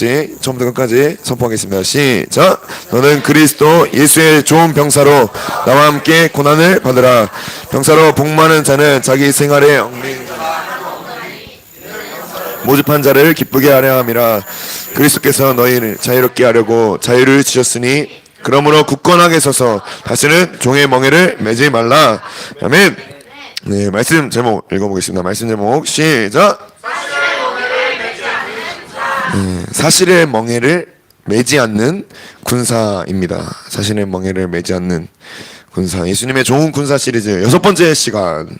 같이 처음부터 끝까지 선포하겠습니다. 시작. 너는 그리스도 예수의 좋은 병사로 나와 함께 고난을 받으라. 병사로 복무하는 자는 자기 생활에 얽매인 모집한 자를 기쁘게 하려 함이라. 그리스도께서 너희를 자유롭게 하려고 자유를 주셨으니 그러므로 굳건하게 서서 다시는 종의 멍에를 매지 말라. 아멘. 네, 말씀 제목 읽어보겠습니다. 말씀 제목 시작. 사실의 멍에를 매지 않는 군사입니다. 사실의 멍에를 매지 않는 군사. 예수님의 좋은 군사 시리즈 6번째 시간.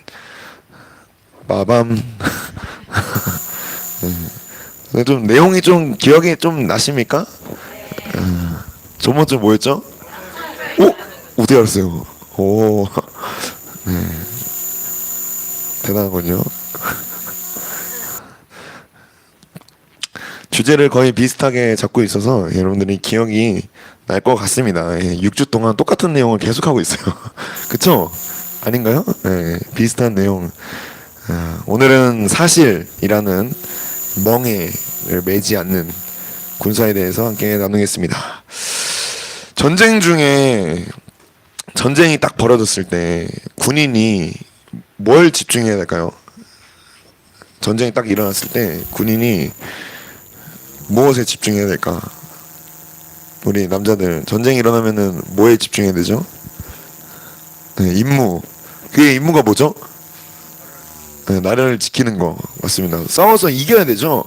빠밤. 좀 내용이 좀 기억이 좀 나십니까? 저번 주 뭐였죠? 오! 어떻게 알았어요? 오. 네. 대단하군요. 주제를 거의 비슷하게 잡고 있어서 여러분들이 기억이 날 것 같습니다. 6주 동안 똑같은 내용을 계속하고 있어요. 그쵸? 아닌가요? 네, 비슷한 내용. 오늘은 사실이라는 멍에를 매지 않는 군사에 대해서 함께 나누겠습니다. 전쟁 중에 전쟁이 딱 벌어졌을 때 군인이 뭘 집중해야 될까요? 전쟁이 딱 일어났을 때 군인이 무엇에 집중해야 될까? 우리 남자들 전쟁이 일어나면은 뭐에 집중해야 되죠? 네, 임무. 그게 임무가 뭐죠? 네, 나라를 지키는 거 맞습니다. 싸워서 이겨야 되죠.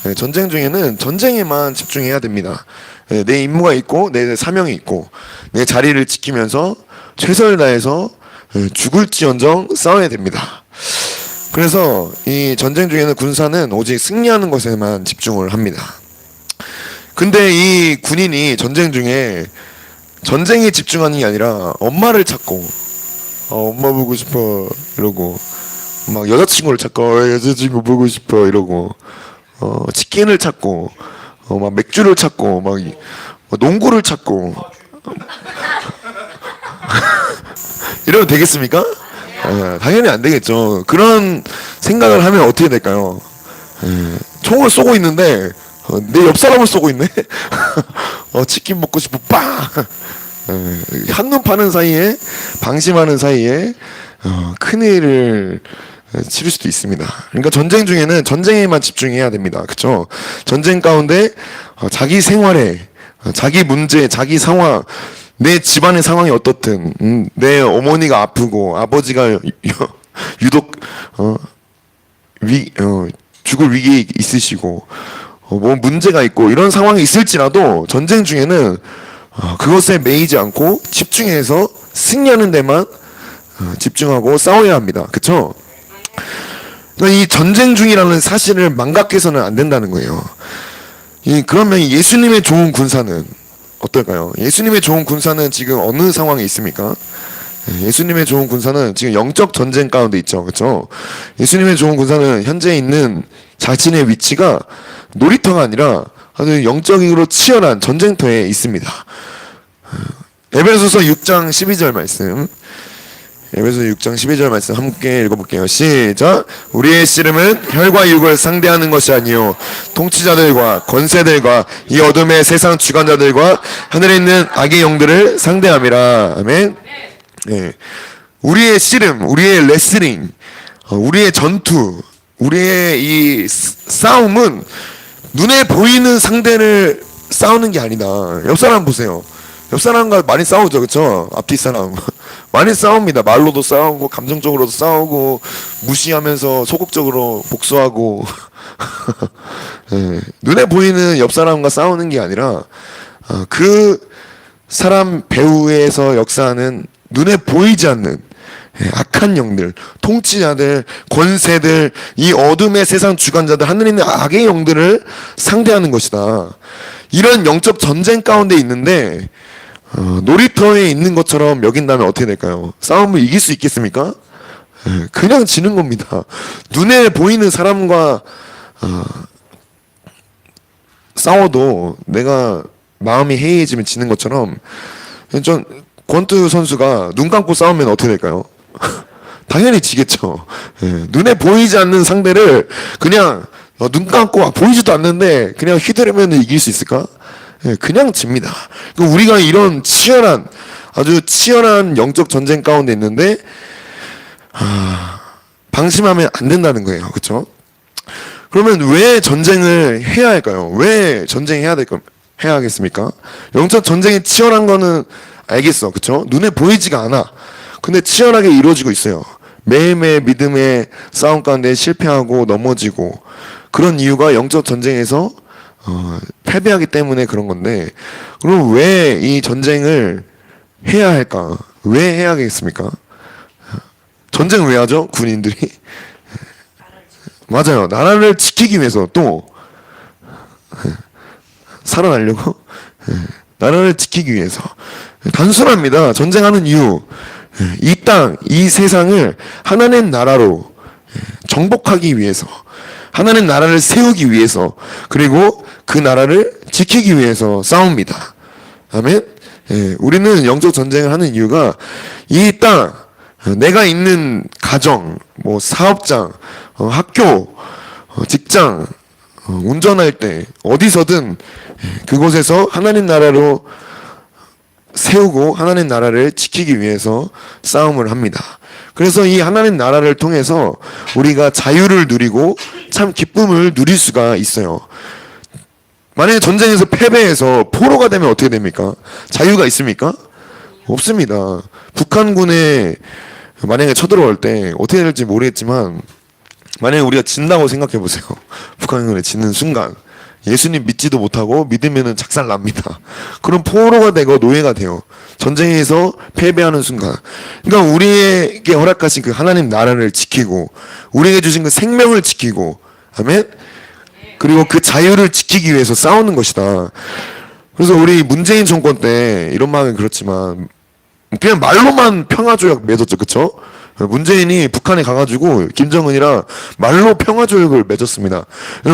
네, 전쟁 중에는 전쟁에만 집중해야 됩니다. 네, 내 임무가 있고 내 사명이 있고 내 자리를 지키면서 최선을 다해서 죽을지언정 싸워야 됩니다. 그래서 이 전쟁 중에는 군사는 오직 승리하는 것에만 집중을 합니다. 근데 이 군인이 전쟁 중에 전쟁에 집중하는 게 아니라 엄마를 찾고 엄마 보고 싶어 이러고 막 여자친구를 찾고 여자친구 보고 싶어 이러고 치킨을 찾고 막 맥주를 찾고 막 농구를 찾고 이러면 되겠습니까? 당연히 안 되겠죠. 그런 생각을 하면 어떻게 될까요? 총을 쏘고 있는데 내 옆 사람을 쏘고 있네. 치킨 먹고 싶어 빵. 한눈 파는 사이에 방심하는 사이에 큰일을 치를 수도 있습니다. 그러니까 전쟁 중에는 전쟁에만 집중해야 됩니다. 그렇죠? 전쟁 가운데 자기 생활에 자기 문제, 자기 상황, 내 집안의 상황이 어떻든 내 어머니가 아프고 아버지가 유독 죽을 위기에 있으시고 뭐 문제가 있고 이런 상황이 있을지라도 전쟁 중에는 그것에 매이지 않고 집중해서 승리하는 데만 집중하고 싸워야 합니다. 그렇죠? 그러니까 이 전쟁 중이라는 사실을 망각해서는 안 된다는 거예요. 그러면 예수님의 좋은 군사는 어떨까요? 예수님의 좋은 군사는 지금 어느 상황에 있습니까? 예수님의 좋은 군사는 지금 영적 전쟁 가운데 있죠. 그렇죠? 예수님의 좋은 군사는 현재 있는 자신의 위치가 놀이터가 아니라 아주 영적으로 치열한 전쟁터에 있습니다. 에베소서 6장 12절 말씀. 에베소서 6장 12절 말씀 함께 읽어볼게요. 시작. 우리의 씨름은 혈과 육을 상대하는 것이 아니요 통치자들과 권세들과 이 어둠의 세상 주관자들과 하늘에 있는 악의 영들을 상대함이라. 아멘. 네. 우리의 씨름, 우리의 레슬링, 우리의 전투, 우리의 이 싸움은 눈에 보이는 상대를 싸우는 게 아니다. 옆 사람 보세요. 옆 사람과 많이 싸우죠, 그렇죠? 앞뒤 사람 많이 싸웁니다. 말로도 싸우고 감정적으로도 싸우고 무시하면서 소극적으로 복수하고 네. 눈에 보이는 옆 사람과 싸우는 게 아니라 그 사람 배후에서 역사하는 눈에 보이지 않는 악한 영들, 통치자들, 권세들, 이 어둠의 세상 주관자들, 하늘에 있는 악의 영들을 상대하는 것이다. 이런 영적 전쟁 가운데 있는데 놀이터에 있는 것처럼 여긴다면 어떻게 될까요? 싸움을 이길 수 있겠습니까? 그냥 지는 겁니다. 눈에 보이는 사람과 싸워도 내가 마음이 해이해지면 지는 것처럼 전 권투 선수가 눈 감고 싸우면 어떻게 될까요? 당연히 지겠죠. 눈에 보이지 않는 상대를 그냥 눈 감고 보이지도 않는데 그냥 휘두르면 이길 수 있을까? 예, 그냥 집니다. 그러니까 우리가 이런 아주 치열한 영적 전쟁 가운데 있는데 방심하면 안 된다는 거예요. 그렇죠? 그러면 왜 전쟁을 해야 할까요? 왜 전쟁해야 해야 하겠습니까? 영적 전쟁이 치열한 거는 알겠어. 그렇죠? 눈에 보이지가 않아. 근데 치열하게 이루어지고 있어요. 매일매일 믿음의 싸움 가운데 실패하고 넘어지고 그런 이유가 영적 전쟁에서 패배하기 때문에 그런 건데, 그럼 왜 이 전쟁을 해야 할까? 왜 해야겠습니까? 전쟁을 왜 하죠? 군인들이? 맞아요. 나라를 지키기 위해서 또 살아나려고 나라를 지키기 위해서. 단순합니다. 전쟁하는 이유. 이 땅, 이 세상을 하나님 나라로 정복하기 위해서, 하나님 나라를 세우기 위해서, 그리고 그 나라를 지키기 위해서 싸웁니다. 아멘. 우리는 영적 전쟁을 하는 이유가 이 땅, 내가 있는 가정, 뭐 사업장, 학교, 직장, 운전할 때 어디서든 그곳에서 하나님 나라로 세우고 하나님 나라를 지키기 위해서 싸움을 합니다. 그래서 이 하나님 나라를 통해서 우리가 자유를 누리고 참 기쁨을 누릴 수가 있어요. 만약에 전쟁에서 패배해서 포로가 되면 어떻게 됩니까? 자유가 있습니까? 없습니다. 북한군에 만약에 쳐들어올 때 어떻게 될지 모르겠지만, 만약에 우리가 진다고 생각해 보세요. 북한군에 지는 순간 예수님 믿지도 못하고 믿으면은 작살 납니다. 그럼 포로가 되고 노예가 돼요. 전쟁에서 패배하는 순간. 그러니까 우리에게 허락하신 그 하나님 나라를 지키고 우리에게 주신 그 생명을 지키고, 아멘. 그리고 그 자유를 지키기 위해서 싸우는 것이다. 그래서 우리 문재인 정권 때 이런 말은 그렇지만 그냥 말로만 평화조약 맺었죠, 그쵸? 문재인이 북한에 가가지고 김정은이랑 말로 평화조약을 맺었습니다.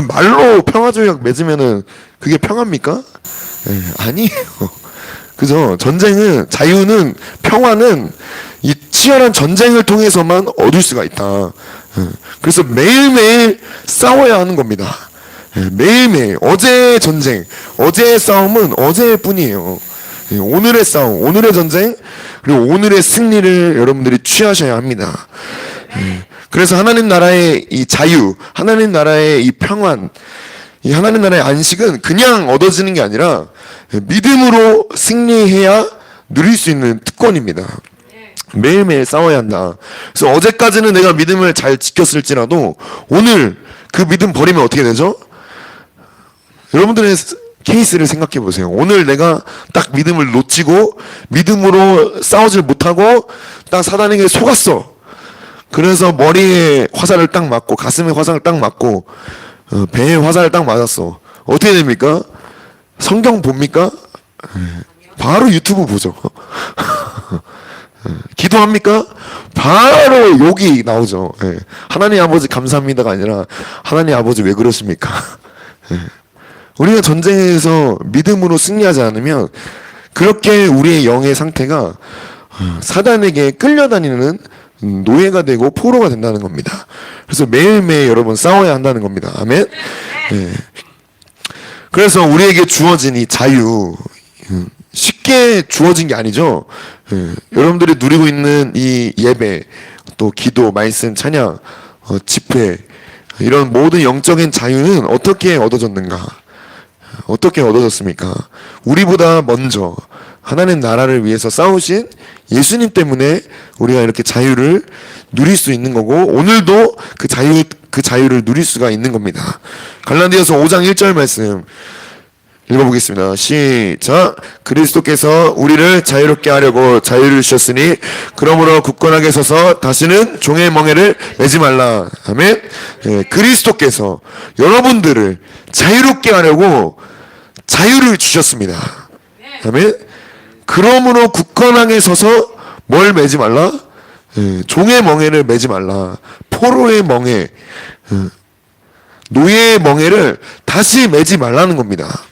말로 평화조약 맺으면은 그게 평화입니까? 아니에요. 그죠? 자유는, 평화는 이 치열한 전쟁을 통해서만 얻을 수가 있다. 그래서 매일매일 싸워야 하는 겁니다. 매일매일. 어제의 전쟁, 어제의 싸움은 어제일 뿐이에요. 오늘의 싸움, 오늘의 전쟁, 그리고 오늘의 승리를 여러분들이 취하셔야 합니다. 그래서 하나님 나라의 이 자유, 하나님 나라의 이 평안, 이 하나님 나라의 안식은 그냥 얻어지는 게 아니라 믿음으로 승리해야 누릴 수 있는 특권입니다. 매일매일 싸워야 한다. 그래서 어제까지는 내가 믿음을 잘 지켰을지라도 오늘 그 믿음 버리면 어떻게 되죠? 여러분들의 케이스를 생각해 보세요. 오늘 내가 딱 믿음을 놓치고 믿음으로 싸우질 못하고 딱 사단에게 속았어. 그래서 머리에 화살을 딱 맞고 가슴에 화살을 딱 맞고 배에 화살을 딱 맞았어. 어떻게 됩니까? 성경 봅니까? 바로 유튜브 보죠. 기도합니까? 바로 욕이 나오죠. 하나님 아버지 감사합니다가 아니라 하나님 아버지 왜 그러십니까? 우리가 전쟁에서 믿음으로 승리하지 않으면 그렇게 우리의 영의 상태가 사단에게 끌려다니는 노예가 되고 포로가 된다는 겁니다. 그래서 매일매일 여러분 싸워야 한다는 겁니다. 아멘. 그래서 우리에게 주어진 이 자유, 쉽게 주어진 게 아니죠. 여러분들이 누리고 있는 이 예배, 또 기도, 말씀, 찬양, 집회, 이런 모든 영적인 자유는 어떻게 얻어졌는가? 어떻게 얻어졌습니까? 우리보다 먼저 하나님 나라를 위해서 싸우신 예수님 때문에 우리가 이렇게 자유를 누릴 수 있는 거고, 오늘도 그 자유를 누릴 수가 있는 겁니다. 갈라디아서 5장 1절 말씀 읽어보겠습니다. 시작. 그리스도께서 우리를 자유롭게 하려고 자유를 주셨으니 그러므로 굳건하게 서서 다시는 종의 멍에를 매지 말라. 아멘. 그리스도께서 여러분들을 자유롭게 하려고 자유를 주셨습니다. 아멘. 그러므로 굳건하게 서서 뭘 매지 말라? 종의 멍에를 매지 말라. 포로의 멍에, 노예의 멍에를 다시 매지 말라는 겁니다.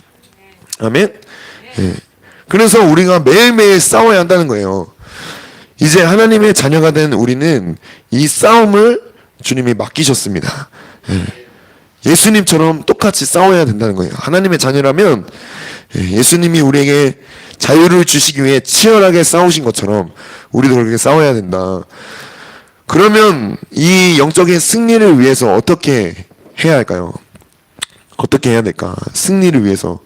아멘. 그래서 우리가 매일매일 싸워야 한다는 거예요. 이제 하나님의 자녀가 된 우리는 이 싸움을 주님이 맡기셨습니다. 예수님처럼 똑같이 싸워야 된다는 거예요. 하나님의 자녀라면 예수님이 우리에게 자유를 주시기 위해 치열하게 싸우신 것처럼 우리도 그렇게 싸워야 된다. 그러면 이 영적인 승리를 위해서 어떻게 해야 할까요? 어떻게 해야 될까? 승리를 위해서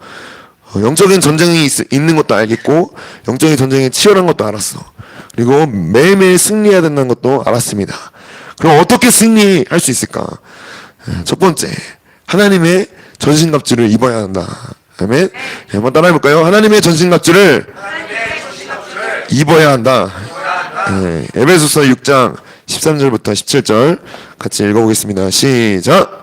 영적인 전쟁이 있는 것도 알겠고 영적인 전쟁이 치열한 것도 알았어. 그리고 매일매일 승리해야 된다는 것도 알았습니다. 그럼 어떻게 승리할 수 있을까? 첫 번째, 하나님의 전신갑주를 입어야 한다. 아멘. 한번 따라해볼까요? 하나님의 전신갑주를 입어야 한다. 에베소서 6장 13절부터 17절 같이 읽어보겠습니다. 시작.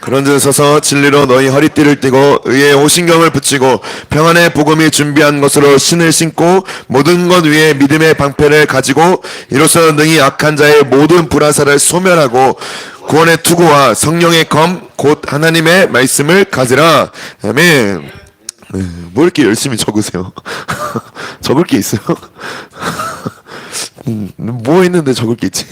그런즉 서서 진리로 너희 허리띠를 띠고 의의 오신경을 붙이고 평안의 복음이 준비한 것으로 신을 신고 모든 것 위에 믿음의 방패를 가지고 이로써 능히 악한 자의 모든 불화살을 소멸하고 구원의 투구와 성령의 검 곧 하나님의 말씀을 가지라. 아멘. 뭐 이렇게 열심히 적으세요? 적을 게 있어요? 뭐 있는데 적을 게 있지?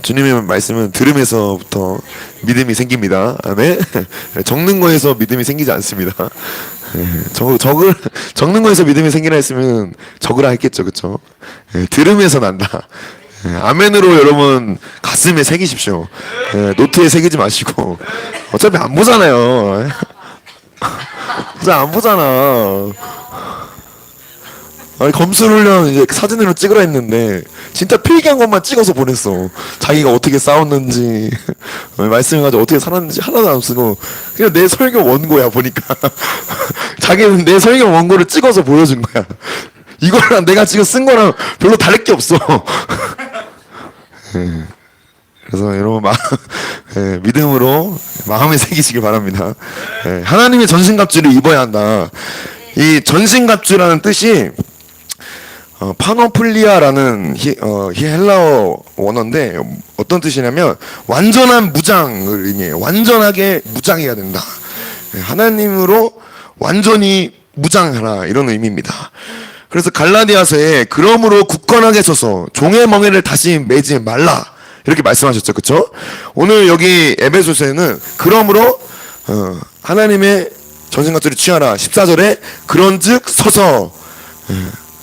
주님의 말씀은 들음에서부터 믿음이 생깁니다. 아멘. 적는 거에서 믿음이 생기지 않습니다. 적는 거에서 믿음이 생기라 했으면 적으라 했겠죠, 그렇죠? 들음에서 난다. 아멘으로 여러분 가슴에 새기십시오. 노트에 새기지 마시고 어차피 안 보잖아요. 진짜 안 보잖아. 아니, 검술훈련 이제 사진으로 찍으라 했는데 진짜 필기한 것만 찍어서 보냈어. 자기가 어떻게 싸웠는지 말씀해가지고 어떻게 살았는지 하나도 안 쓰고 그냥 내 설교 원고야 보니까. 자기는 내 설교 원고를 찍어서 보여준 거야. 이거랑 내가 지금 쓴 거랑 별로 다를 게 없어. 그래서 여러분 믿음으로 마음에 새기시길 바랍니다. 하나님의 전신갑주를 입어야 한다. 이 전신갑주라는 뜻이 파노플리아라는 헬라어 원어인데 어떤 뜻이냐면 완전한 무장을 의미해요. 완전하게 무장해야 된다. 하나님으로 완전히 무장하라 이런 의미입니다. 그래서 갈라디아서에 그러므로 굳건하게 서서 종의 멍에를 다시 매지 말라 이렇게 말씀하셨죠, 그렇죠? 오늘 여기 에베소서에는 그러므로 하나님의 전신갑주를 취하라 14절에 그런즉 서서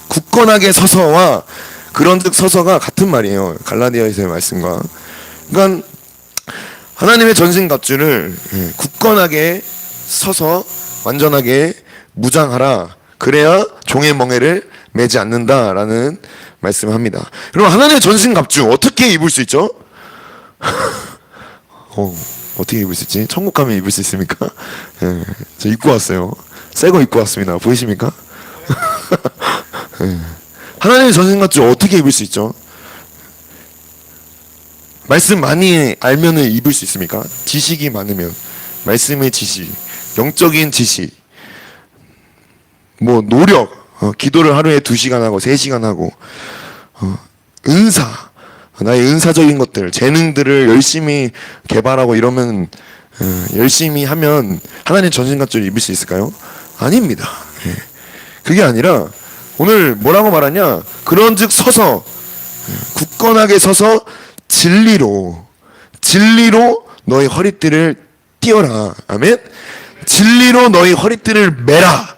굳건하게 서서와 그런즉 서서가 같은 말이에요. 갈라디아서의 말씀과. 그러니까 하나님의 전신갑주를 굳건하게 서서 완전하게 무장하라. 그래야 종의 멍에를 매지 않는다라는 말씀을 합니다. 그럼 하나님의 전신갑주 어떻게 입을 수 있죠? 어떻게 입을 수 있지? 천국 가면 입을 수 있습니까? 저 입고 왔어요. 새 거 입고 왔습니다. 보이십니까? 하나님의 전신갑주 어떻게 입을 수 있죠? 말씀 많이 알면 입을 수 있습니까? 지식이 많으면 말씀의 지식, 영적인 지식, 뭐 노력, 기도를 하루에 2시간 하고 3시간 하고 은사, 나의 은사적인 것들, 재능들을 열심히 개발하고 이러면 열심히 하면 하나님 전신갑주를 입을 수 있을까요? 아닙니다. 그게 아니라 오늘 뭐라고 말하냐? 그런즉 서서 굳건하게 서서 진리로 너희 허리띠를 띄어라. 아멘. 진리로 너희 허리띠를 매라.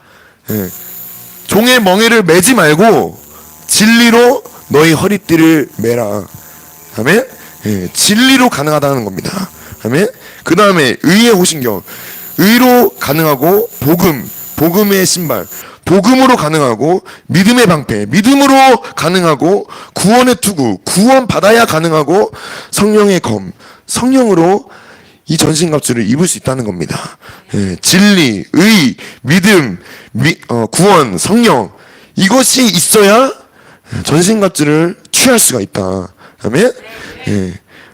종의 멍에를 매지 말고 진리로 너희 허리띠를 매라. 아멘. 진리로 가능하다는 겁니다. 아멘. 그 다음에 의의 호신경, 의로 가능하고 복음의 신발, 복음으로 가능하고 믿음의 방패, 믿음으로 가능하고 구원의 투구, 구원 받아야 가능하고 성령의 검, 성령으로 이 전신갑주를 입을 수 있다는 겁니다. 진리, 의, 믿음, 구원, 성령 이것이 있어야 전신갑주를 취할 수가 있다. 아멘.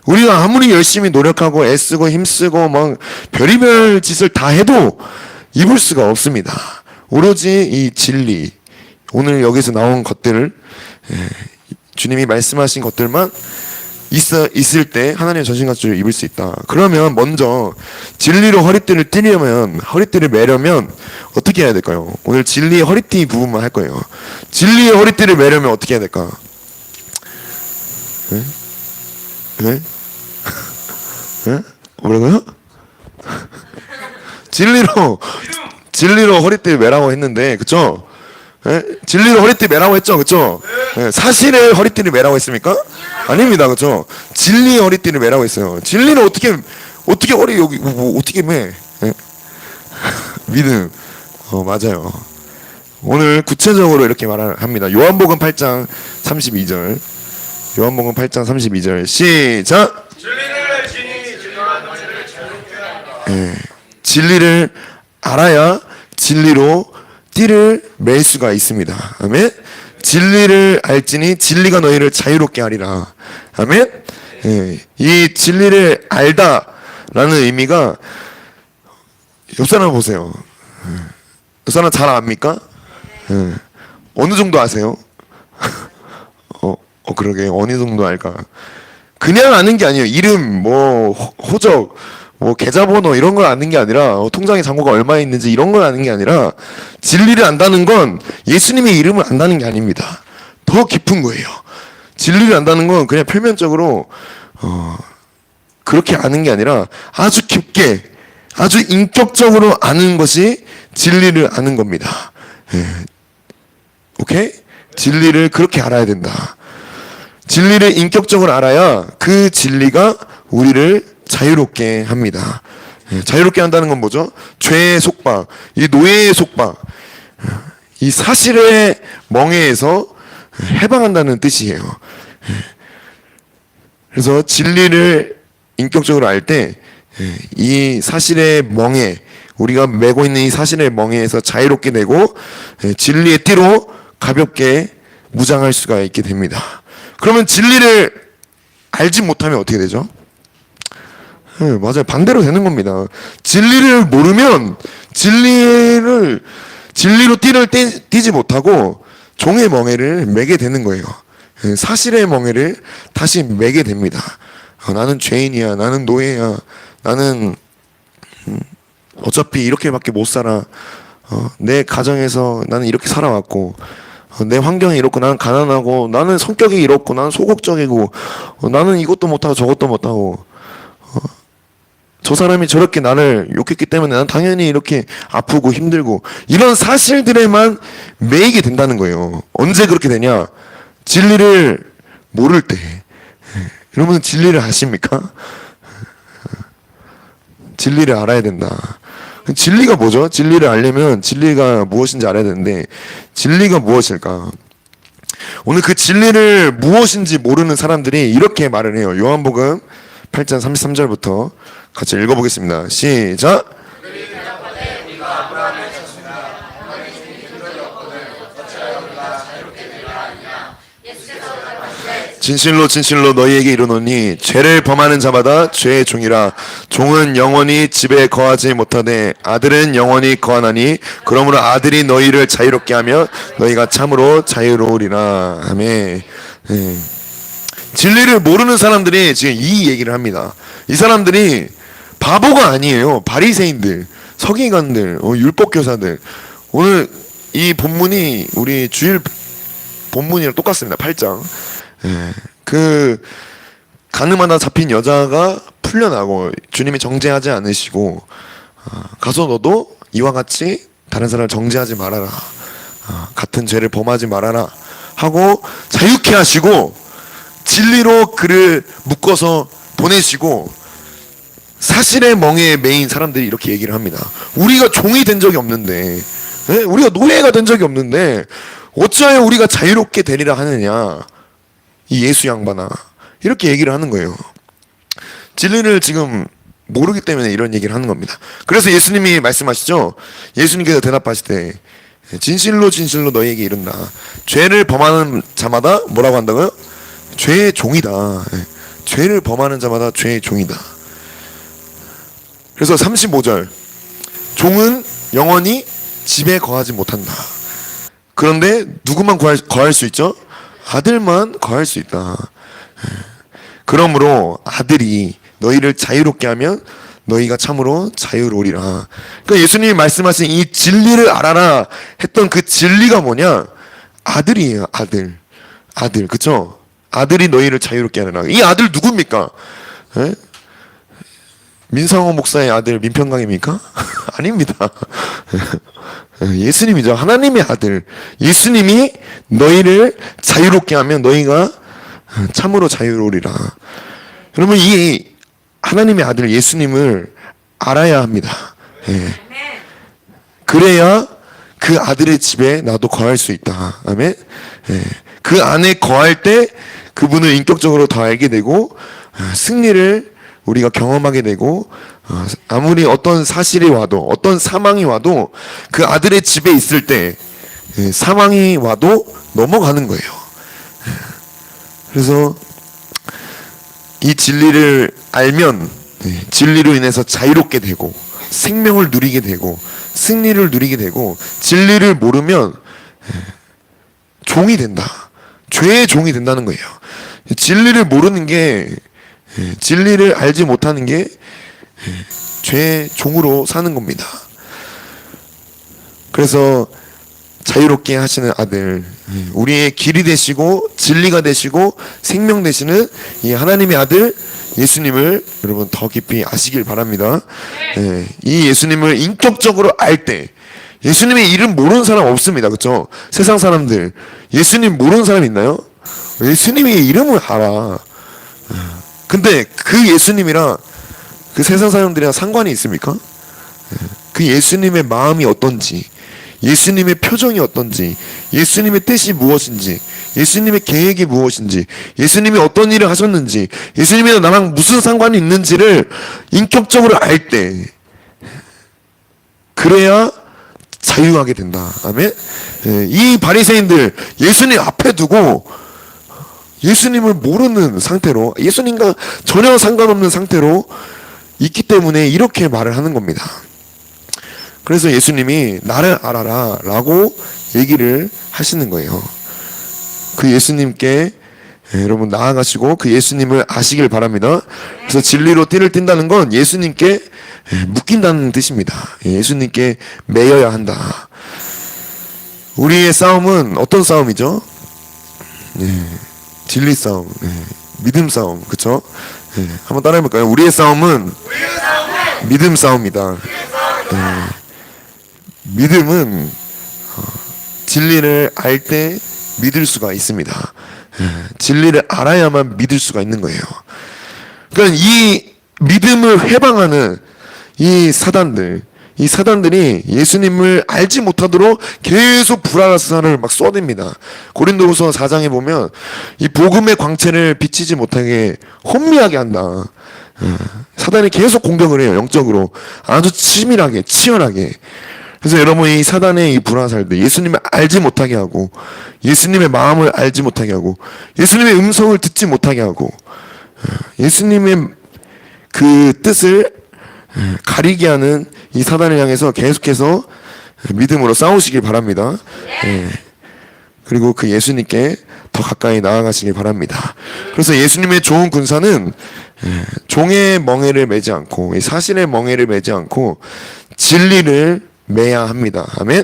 우리가 아무리 열심히 노력하고 애쓰고 힘쓰고 막 별의별 짓을 다 해도 입을 수가 없습니다. 오로지 이 진리, 오늘 여기서 나온 것들을 주님이 말씀하신 것들만 있을 때 하나님의 전신갑주를 입을 수 있다. 그러면 먼저 진리로 허리띠를 매려면 어떻게 해야 될까요? 오늘 진리의 허리띠 부분만 할 거예요. 진리의 허리띠를 매려면 어떻게 해야 될까? 네? 네? 네? 뭐라고요? 진리로 허리띠를 매라고 했는데, 그쵸? 네? 진리로 허리띠 매라고 했죠, 그쵸? 네. 사실의 허리띠를 매라고 했습니까? 아닙니다, 그쵸? 진리의 허리띠를 매라고 했어요. 진리를 어떻게 허리 여기 어떻게 매? 네? 믿음. 맞아요. 오늘 구체적으로 이렇게 말합니다. 요한복음 8장 32절. 요한복음 8장 32절. 시작. 진리를 지니 진리가 너희를 자유롭게 하리라. 진리를 알아야 진리로 띠를 맬 수가 있습니다. 아멘. 진리를 알지니 진리가 너희를 자유롭게 하리라. 아멘. 이 진리를 알다라는 의미가, 옆 사람 보세요. 옆 사람 잘 압니까? 어느 정도 아세요? 그러게 어느 정도 알까? 그냥 아는 게 아니에요. 이름, 뭐 호적, 뭐 계좌번호 이런 걸 아는 게 아니라, 통장에 잔고가 얼마 있는지 이런 걸 아는 게 아니라, 진리를 안다는 건 예수님의 이름을 안다는 게 아닙니다. 더 깊은 거예요. 진리를 안다는 건 그냥 표면적으로 그렇게 아는 게 아니라 아주 깊게, 아주 인격적으로 아는 것이 진리를 아는 겁니다. 오케이? 진리를 그렇게 알아야 된다. 진리를 인격적으로 알아야 그 진리가 우리를 자유롭게 합니다. 자유롭게 한다는 건 뭐죠? 죄의 속박, 이 노예의 속박, 이 사실의 멍에에서 해방한다는 뜻이에요. 그래서 진리를 인격적으로 알 때 이 사실의 멍에, 우리가 메고 있는 이 사실의 멍에에서 자유롭게 되고 진리의 띠로 가볍게 무장할 수가 있게 됩니다. 그러면 진리를 알지 못하면 어떻게 되죠? 맞아요. 반대로 되는 겁니다. 진리를 모르면 진리로 띠를 띠지 못하고 종의 멍에를 매게 되는 거예요. 사실의 멍에를 다시 매게 됩니다. 나는 죄인이야. 나는 노예야. 나는 어차피 이렇게밖에 못 살아. 내 가정에서 나는 이렇게 살아왔고, 내 환경이 이렇고, 나는 가난하고, 나는 성격이 이렇고, 나는 소극적이고, 나는 이것도 못하고 저것도 못하고, 저 사람이 저렇게 나를 욕했기 때문에 난 당연히 이렇게 아프고 힘들고, 이런 사실들에만 매이게 된다는 거예요. 언제 그렇게 되냐? 진리를 모를 때. 여러분 진리를 아십니까? 진리를 알아야 된다. 진리가 뭐죠? 진리를 알려면 진리가 무엇인지 알아야 되는데, 진리가 무엇일까? 오늘 그 진리를 무엇인지 모르는 사람들이 이렇게 말을 해요. 요한복음 8장 33절부터 같이 읽어보겠습니다. 시작. 진실로 진실로 너희에게 이르노니 죄를 범하는 자마다 죄의 종이라. 종은 영원히 집에 거하지 못하되 아들은 영원히 거하나니 그러므로 아들이 너희를 자유롭게 하며 너희가 참으로 자유로우리라. 아멘. 진리를 모르는 사람들이 지금 이 얘기를 합니다. 이 사람들이 바보가 아니에요. 바리새인들, 서기관들, 율법교사들. 오늘 이 본문이 우리 주일 본문이랑 똑같습니다. 8장. 그 가늠하다 잡힌 여자가 풀려나고 주님이 정죄하지 않으시고, 가서 너도 이와 같이 다른 사람을 정죄하지 말아라, 같은 죄를 범하지 말아라 하고 자유케 하시고 진리로 그를 묶어서 보내시고, 사실의 멍에에 매인 사람들이 이렇게 얘기를 합니다. 우리가 종이 된 적이 없는데, 우리가 노예가 된 적이 없는데 어찌하여 우리가 자유롭게 되리라 하느냐, 이 예수 양반아, 이렇게 얘기를 하는 거예요. 진리를 지금 모르기 때문에 이런 얘기를 하는 겁니다. 그래서 예수님이 말씀하시죠. 예수님께서 대답하시되 진실로 진실로 너희에게 이른다. 죄를 범하는 자마다 뭐라고 한다고요? 죄의 종이다. 죄를 범하는 자마다 죄의 종이다. 그래서 35절, 종은 영원히 집에 거하지 못한다. 그런데 누구만 거할 수 있죠? 아들만 거할 수 있다. 그러므로 아들이 너희를 자유롭게 하면 너희가 참으로 자유로우리라. 그러니까 예수님이 말씀하신 이 진리를 알아라 했던 그 진리가 뭐냐? 아들이에요. 아들. 그쵸? 아들이 너희를 자유롭게 하느라. 이 아들 누굽니까? 에? 민상호 목사의 아들 민평강입니까? 아닙니다. 예수님이죠. 하나님의 아들. 예수님이 너희를 자유롭게 하면 너희가 참으로 자유로우리라. 여러분, 이 하나님의 아들 예수님을 알아야 합니다. 예. 그래야 그 아들의 집에 나도 거할 수 있다. 아멘. 예. 그 안에 거할 때 그분을 인격적으로 더 알게 되고 승리를 우리가 경험하게 되고 아무리 어떤 사실이 와도 어떤 사망이 와도 그 아들의 집에 있을 때 사망이 와도 넘어가는 거예요. 그래서 이 진리를 알면 진리로 인해서 자유롭게 되고 생명을 누리게 되고 승리를 누리게 되고, 진리를 모르면 종이 된다. 죄의 종이 된다는 거예요. 진리를 모르는 게, 진리를 알지 못하는 게 죄의 종으로 사는 겁니다. 그래서 자유롭게 하시는 아들, 우리의 길이 되시고 진리가 되시고 생명 되시는 이 하나님의 아들 예수님을 여러분 더 깊이 아시길 바랍니다. 이 예수님을 인격적으로 알 때, 예수님의 이름 모르는 사람 없습니다. 그렇죠? 세상 사람들 예수님 모르는 사람 있나요? 예수님의 이름을 알아. 근데 그 예수님이랑 그 세상 사람들이랑 상관이 있습니까? 그 예수님의 마음이 어떤지, 예수님의 표정이 어떤지, 예수님의 뜻이 무엇인지, 예수님의 계획이 무엇인지, 예수님이 어떤 일을 하셨는지, 예수님이 나랑 무슨 상관이 있는지를 인격적으로 알 때, 그래야 자유하게 된다. 아멘. 이 바리새인들 예수님 앞에 두고 예수님을 모르는 상태로, 예수님과 전혀 상관없는 상태로 있기 때문에 이렇게 말을 하는 겁니다. 그래서 예수님이 나를 알아라 라고 얘기를 하시는 거예요. 그 예수님께 여러분 나아가시고 그 예수님을 아시길 바랍니다. 그래서 진리로 띠를 띈다는 건 예수님께 묶인다는 뜻입니다. 예수님께 매여야 한다. 우리의 싸움은 어떤 싸움이죠? 진리 싸움, 믿음 싸움, 그쵸? 한번 따라해볼까요? 우리의 싸움은 믿음 싸움이다. 믿음은 진리를 알 때 믿을 수가 있습니다. 진리를 알아야만 믿을 수가 있는 거예요. 그러니까 이 믿음을 회방하는 이 사단들이 예수님을 알지 못하도록 계속 불화살을 막 쏘댑니다. 고린도후서 4장에 보면 이 복음의 광채를 비치지 못하게 혼미하게 한다. 사단이 계속 공격을 해요. 영적으로 아주 치밀하게, 치열하게. 그래서 여러분, 이 사단의 이 불화살들, 예수님을 알지 못하게 하고, 예수님의 마음을 알지 못하게 하고, 예수님의 음성을 듣지 못하게 하고, 예수님의 그 뜻을 가리게 하는 이 사단을 향해서 계속해서 믿음으로 싸우시길 바랍니다. 그리고 그 예수님께 더 가까이 나아가시길 바랍니다. 그래서 예수님의 좋은 군사는 종의 멍에를 매지 않고, 사실의 멍에를 매지 않고 진리를 매야 합니다. 아멘.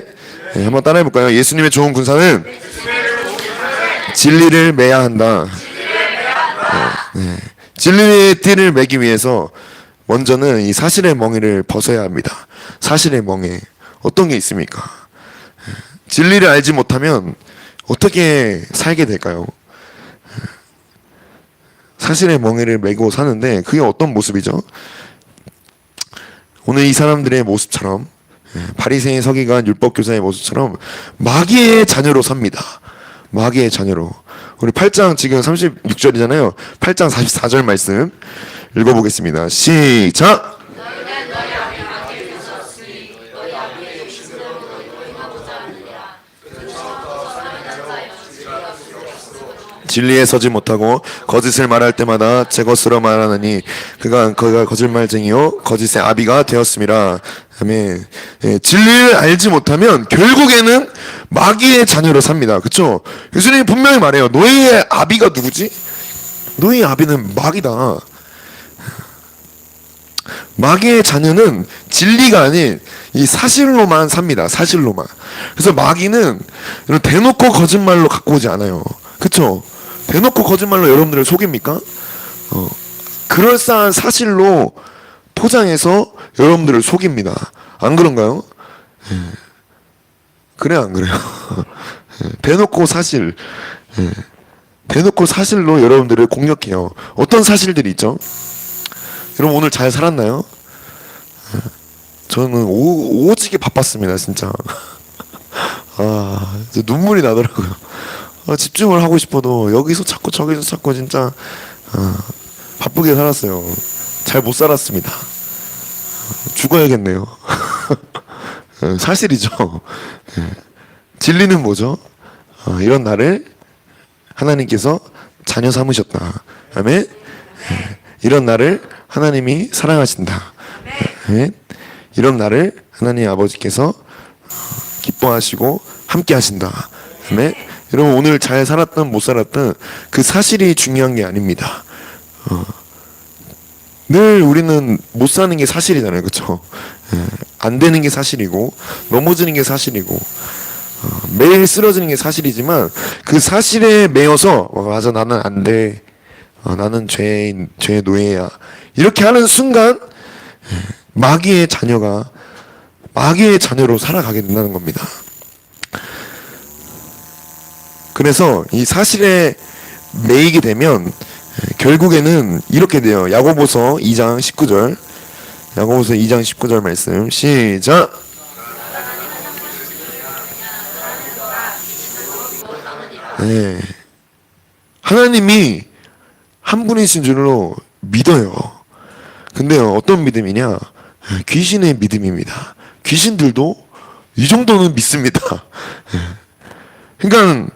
한번 따라해볼까요? 예수님의 좋은 군사는 진리를 매야 한다. 진리의 띠를 매기 위해서 먼저는 이 사실의 멍에를 벗어야 합니다. 사실의 멍에 어떤 게 있습니까? 진리를 알지 못하면 어떻게 살게 될까요? 사실의 멍에를 메고 사는데 그게 어떤 모습이죠? 오늘 이 사람들의 모습처럼, 바리새인 서기관 율법교사의 모습처럼 마귀의 자녀로 삽니다. 마귀의 자녀로. 우리 8장 지금 36절이잖아요. 8장 44절 말씀 읽어보겠습니다. 시작! 진리에 서지 못하고 거짓을 말할 때마다 제 것으로 말하느니 그가 거짓말쟁이요 거짓의 아비가 되었음이라. 아멘. 진리를 알지 못하면 결국에는 마귀의 자녀로 삽니다. 그쵸? 예수님이 분명히 말해요. 너희의 아비가 누구지? 너희 아비는 마귀다. 마귀의 자녀는 진리가 아닌 이 사실로만 삽니다. 사실로만. 그래서 마귀는 이런 대놓고 거짓말로 갖고 오지 않아요. 그쵸? 대놓고 거짓말로 여러분들을 속입니까? 그럴싸한 사실로 포장해서 여러분들을 속입니다. 안 그런가요? 그래요, 안 그래요? 대놓고 사실, 대놓고 사실로 여러분들을 공격해요. 어떤 사실들이 있죠? 여러분 오늘 잘 살았나요? 저는 오지게 바빴습니다, 진짜. 이제 눈물이 나더라고요. 집중을 하고 싶어도 여기서 찾고 저기서 찾고 진짜 바쁘게 살았어요. 잘 못 살았습니다. 죽어야겠네요. 사실이죠. 진리는 뭐죠? 이런 나를 하나님께서 자녀 삼으셨다. 아멘. 이런 나를 하나님이 사랑하신다. 아멘. 이런 나를 하나님 아버지께서 기뻐하시고 함께 하신다. 아멘. 여러분 오늘 잘 살았든 못 살았든 그 사실이 중요한 게 아닙니다. 늘 우리는 못 사는 게 사실이잖아요. 그쵸? 안 되는 게 사실이고 넘어지는 게 사실이고 매일 쓰러지는 게 사실이지만 그 사실에 매여서 맞아 나는 안 돼. 나는 죄의 노예야. 이렇게 하는 순간 마귀의 자녀가 마귀의 자녀로 살아가게 된다는 겁니다. 그래서 이 사실에 매이게 되면 결국에는 이렇게 돼요. 야고보서 2장 19절. 야고보서 2장 19절 말씀 시작. 네. 하나님이 한 분이신 줄로 믿어요. 근데요, 어떤 믿음이냐? 귀신의 믿음입니다. 귀신들도 이 정도는 믿습니다. 그러니까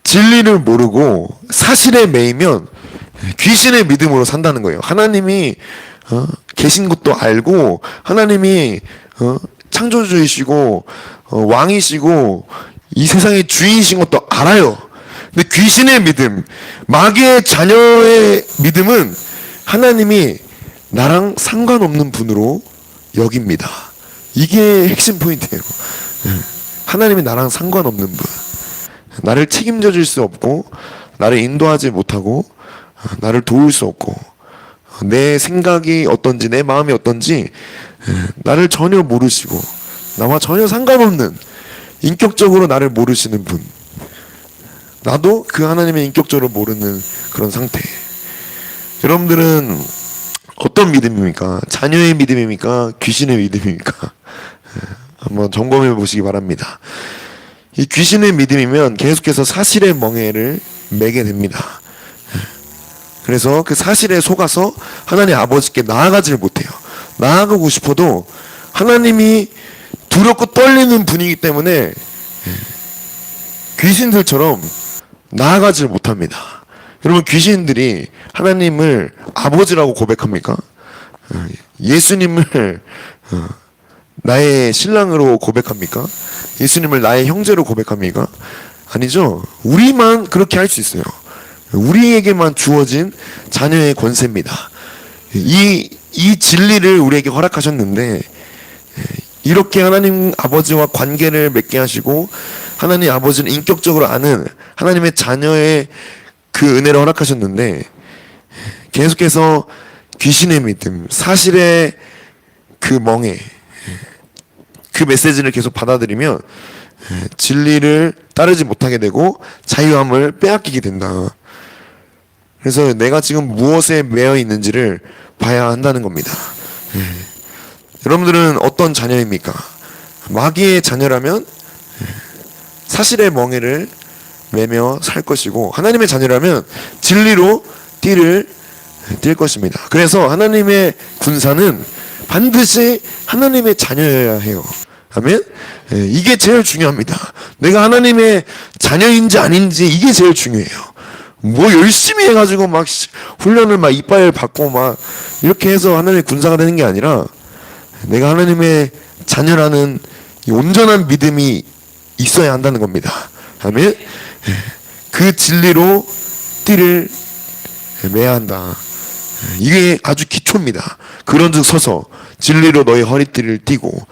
진리를 모르고 사실에 매이면 귀신의 믿음으로 산다는 거예요. 하나님이 계신 것도 알고 하나님이 창조주이시고 왕이시고 이 세상의 주인이신 것도 알아요. 근데 귀신의 믿음, 마귀의 자녀의 믿음은 하나님이 나랑 상관없는 분으로 여깁니다. 이게 핵심 포인트예요. 하나님이 나랑 상관없는 분, 나를 책임져 줄 수 없고 나를 인도하지 못하고 나를 도울 수 없고 내 생각이 어떤지 내 마음이 어떤지 나를 전혀 모르시고 나와 전혀 상관없는 인격적으로 나를 모르시는 분, 나도 그 하나님의 인격적으로 모르는 그런 상태. 여러분들은 어떤 믿음입니까? 자녀의 믿음입니까? 귀신의 믿음입니까? 한번 점검해 보시기 바랍니다. 이 귀신의 믿음이면 계속해서 사실의 멍에를 매게 됩니다. 그래서 그 사실에 속아서 하나님 아버지께 나아가지를 못해요. 나아가고 싶어도 하나님이 두렵고 떨리는 분이기 때문에 귀신들처럼 나아가지를 못합니다. 여러분 귀신들이 하나님을 아버지라고 고백합니까? 예수님을 나의 신랑으로 고백합니까? 예수님을 나의 형제로 고백합니까? 아니죠. 우리만 그렇게 할 수 있어요. 우리에게만 주어진 자녀의 권세입니다. 이 진리를 우리에게 허락하셨는데 이렇게 하나님 아버지와 관계를 맺게 하시고 하나님 아버지를 인격적으로 아는 하나님의 자녀의 그 은혜를 허락하셨는데 계속해서 귀신의 믿음, 사실의 그 멍에 그 메시지를 계속 받아들이면 진리를 따르지 못하게 되고 자유함을 빼앗기게 된다. 그래서 내가 지금 무엇에 매여 있는지를 봐야 한다는 겁니다. 여러분들은 어떤 자녀입니까? 마귀의 자녀라면 사실의 멍에를 매며 살 것이고 하나님의 자녀라면 진리로 뛸 것입니다. 그래서 하나님의 군사는 반드시 하나님의 자녀여야 해요. 아멘? 이게 제일 중요합니다. 내가 하나님의 자녀인지 아닌지 이게 제일 중요해요. 뭐 열심히 해가지고 막 훈련을 막 이빨 받고 막 이렇게 해서 하나님의 군사가 되는 게 아니라 내가 하나님의 자녀라는 이 온전한 믿음이 있어야 한다는 겁니다. 아멘? 그 진리로 뛸 매야 한다. 이게 아주 기초입니다. 그런즉 서서 진리로 너희 허리띠를 띠고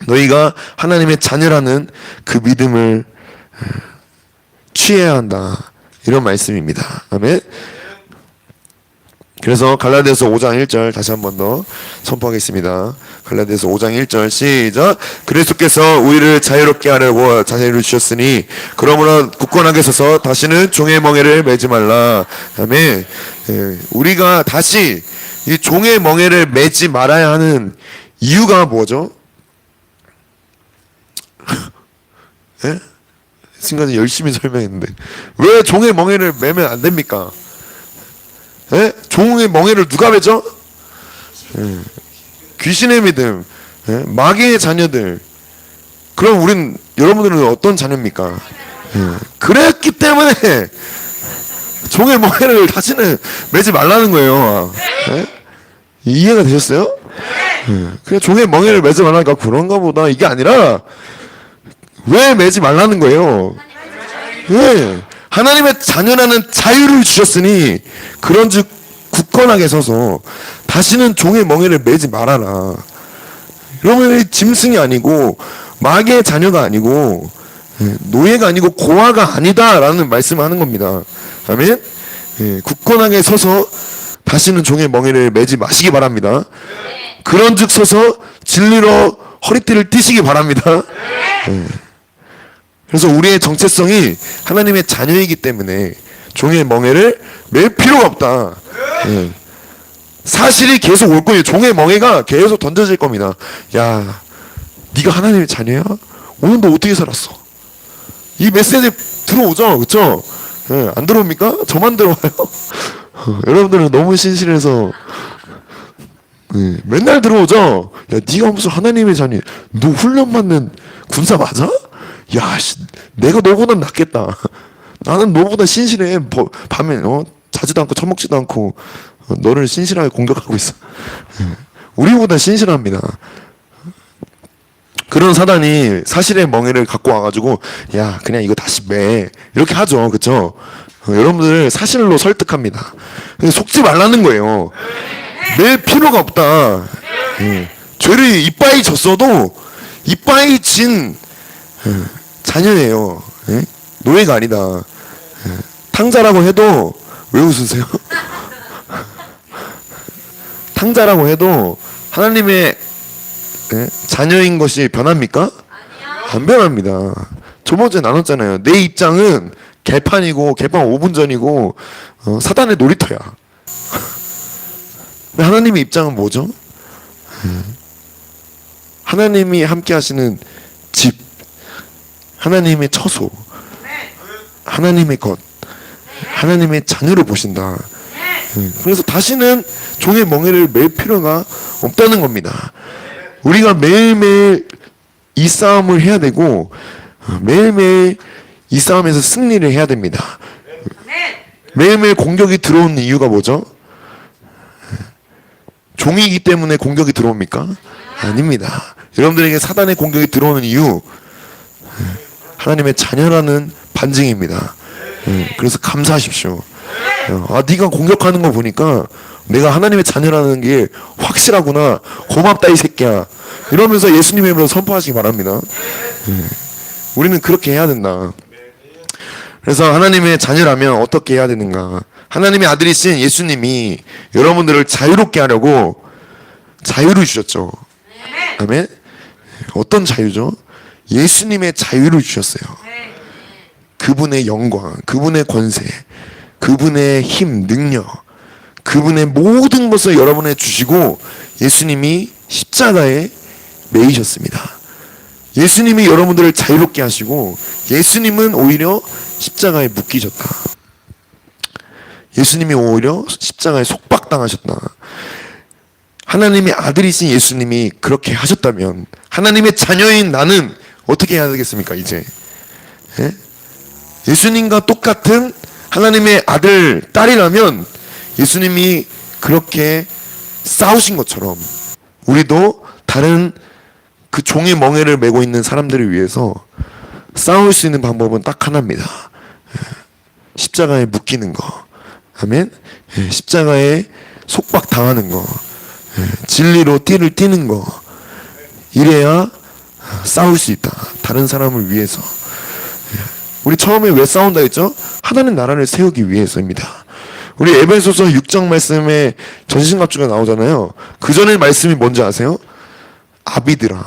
너희가 하나님의 자녀라는 그 믿음을 취해야 한다. 이런 말씀입니다. 아멘. 그래서 갈라디아서 5장 1절 다시 한 번 더 선포하겠습니다. 갈라디아서 5장 1절 시작. 그리스도께서 우리를 자유롭게 하려고 자녀를 주셨으니 그러므로 굳건하게 서서 다시는 종의 멍에를 매지 말라. 아멘. 우리가 다시 이 종의 멍에를 매지 말아야 하는 이유가 뭐죠? 예? 순간에 열심히 설명했는데 왜 종의 멍에를 매면 안 됩니까? 예? 종의 멍에를 누가 매죠? 예. 귀신의 믿음, 예? 마귀의 자녀들. 그럼 여러분들은 어떤 자녀입니까? 예. 그랬기 때문에 종의 멍에를 다시는 매지 말라는 거예요. 예? 이해가 되셨어요? 예. 그냥 종의 멍에를 매지 말라니까 그런가 보다 이게 아니라 왜 매지 말라는 거예요? 예. 하나님의 자녀라는 자유를 주셨으니 그런즉 굳건하게 서서 다시는 종의 멍에를 매지 말아라. 여러분이 짐승이 아니고 마귀의 자녀가 아니고 노예가 아니고 고아가 아니다라는 말씀을 하는 겁니다. 아멘. 예, 굳건하게 서서 다시는 종의 멍에를 매지 마시기 바랍니다. 그런즉 서서 진리로 허리띠를 띠시기 바랍니다. 예. 그래서 우리의 정체성이 하나님의 자녀이기 때문에 종의 멍에를 맬 필요가 없다. 예. 사실이 계속 올 거예요. 종의 멍에가 계속 던져질 겁니다. 야, 네가 하나님의 자녀야? 오늘 너 어떻게 살았어? 이 메시지 들어오죠, 그렇죠? 예, 안 들어옵니까? 저만 들어와요. 여러분들은 너무 신실해서 예, 맨날 들어오죠. 야, 네가 무슨 하나님의 자녀? 너 훈련 받는 군사 맞아? 야, 내가 너보다 낫겠다. 나는 너보다 신실해. 밤에 자지도 않고 처먹지도 않고 너를 신실하게 공격하고 있어. 우리보다 신실합니다. 그런 사단이 사실의 멍에를 갖고 와가지고 야, 그냥 이거 다시 매 이렇게 하죠, 그렇죠? 여러분들 사실로 설득합니다. 속지 말라는 거예요. 매 필요가 없다. 죄를 이빠이 졌어도 이빠이 진 자녀예요. 예? 노예가 아니다. 예. 탕자라고 해도 왜 웃으세요? 탕자라고 해도 하나님의 예? 자녀인 것이 변합니까? 안 변합니다. 저번주에 나눴잖아요. 내 입장은 개판이고 개판 5분 전이고 사단의 놀이터야. 하나님의 입장은 뭐죠? 하나님이 함께 하시는 집, 하나님의 처소, 하나님의 것, 하나님의 자녀를 보신다. 그래서 다시는 종의 멍에를 맬 필요가 없다는 겁니다. 우리가 매일매일 이 싸움을 해야 되고 매일매일 이 싸움에서 승리를 해야 됩니다. 매일매일 공격이 들어오는 이유가 뭐죠? 종이기 때문에 공격이 들어옵니까? 아닙니다. 여러분들에게 사단의 공격이 들어오는 이유 하나님의 자녀라는 반증입니다. 그래서 감사하십시오. 아, 네가 공격하는 거 보니까 내가 하나님의 자녀라는 게 확실하구나. 고맙다 이 새끼야. 이러면서 예수님의 이름으로 선포하시기 바랍니다. 우리는 그렇게 해야 된다. 그래서 하나님의 자녀라면 어떻게 해야 되는가? 하나님의 아들이신 예수님이 여러분들을 자유롭게 하려고 자유를 주셨죠. 아멘. 어떤 자유죠? 예수님의 자유를 주셨어요. 그분의 영광, 그분의 권세, 그분의 힘, 능력, 그분의 모든 것을 여러분에 주시고 예수님이 십자가에 매이셨습니다. 예수님이 여러분들을 자유롭게 하시고 예수님은 오히려 십자가에 묶이셨다. 예수님이 오히려 십자가에 속박당하셨다. 하나님의 아들이신 예수님이 그렇게 하셨다면 하나님의 자녀인 나는 어떻게 해야 되겠습니까? 이제 예? 예수님과 똑같은 하나님의 아들, 딸이라면 예수님이 그렇게 싸우신 것처럼 우리도 다른 그 종의 멍에를 메고 있는 사람들을 위해서 싸울 수 있는 방법은 딱 하나입니다. 십자가에 묶이는 거. 아멘. 십자가에 속박 당하는 거, 진리로 띠를 띠는 거, 이래야 싸울 수 있다. 다른 사람을 위해서. 우리 처음에 왜 싸운다 했죠? 하나님 나라를 세우기 위해서입니다. 우리 에베소서 6장 말씀에 전신갑주가 나오잖아요. 그 전에 말씀이 뭔지 아세요? 아비들아,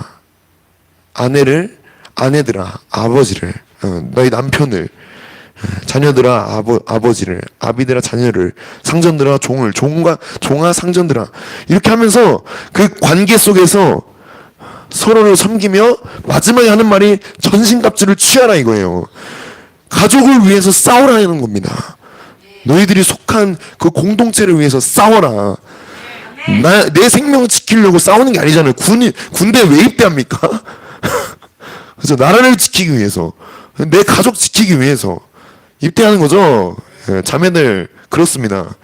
아내들아, 아버지를, 너희 남편을, 자녀들아, 아버지를, 아비들아, 자녀를, 상전들아, 종아, 상전들아. 이렇게 하면서 그 관계 속에서 서로를 섬기며 마지막에 하는 말이 전신갑주를 취하라 이거예요. 가족을 위해서 싸우라는 겁니다. 너희들이 속한 그 공동체를 위해서 싸워라. 내 생명을 지키려고 싸우는 게 아니잖아요. 군대에 왜 입대합니까? 그래서 나라를 지키기 위해서, 내 가족 지키기 위해서 입대하는 거죠. 자매들 그렇습니다.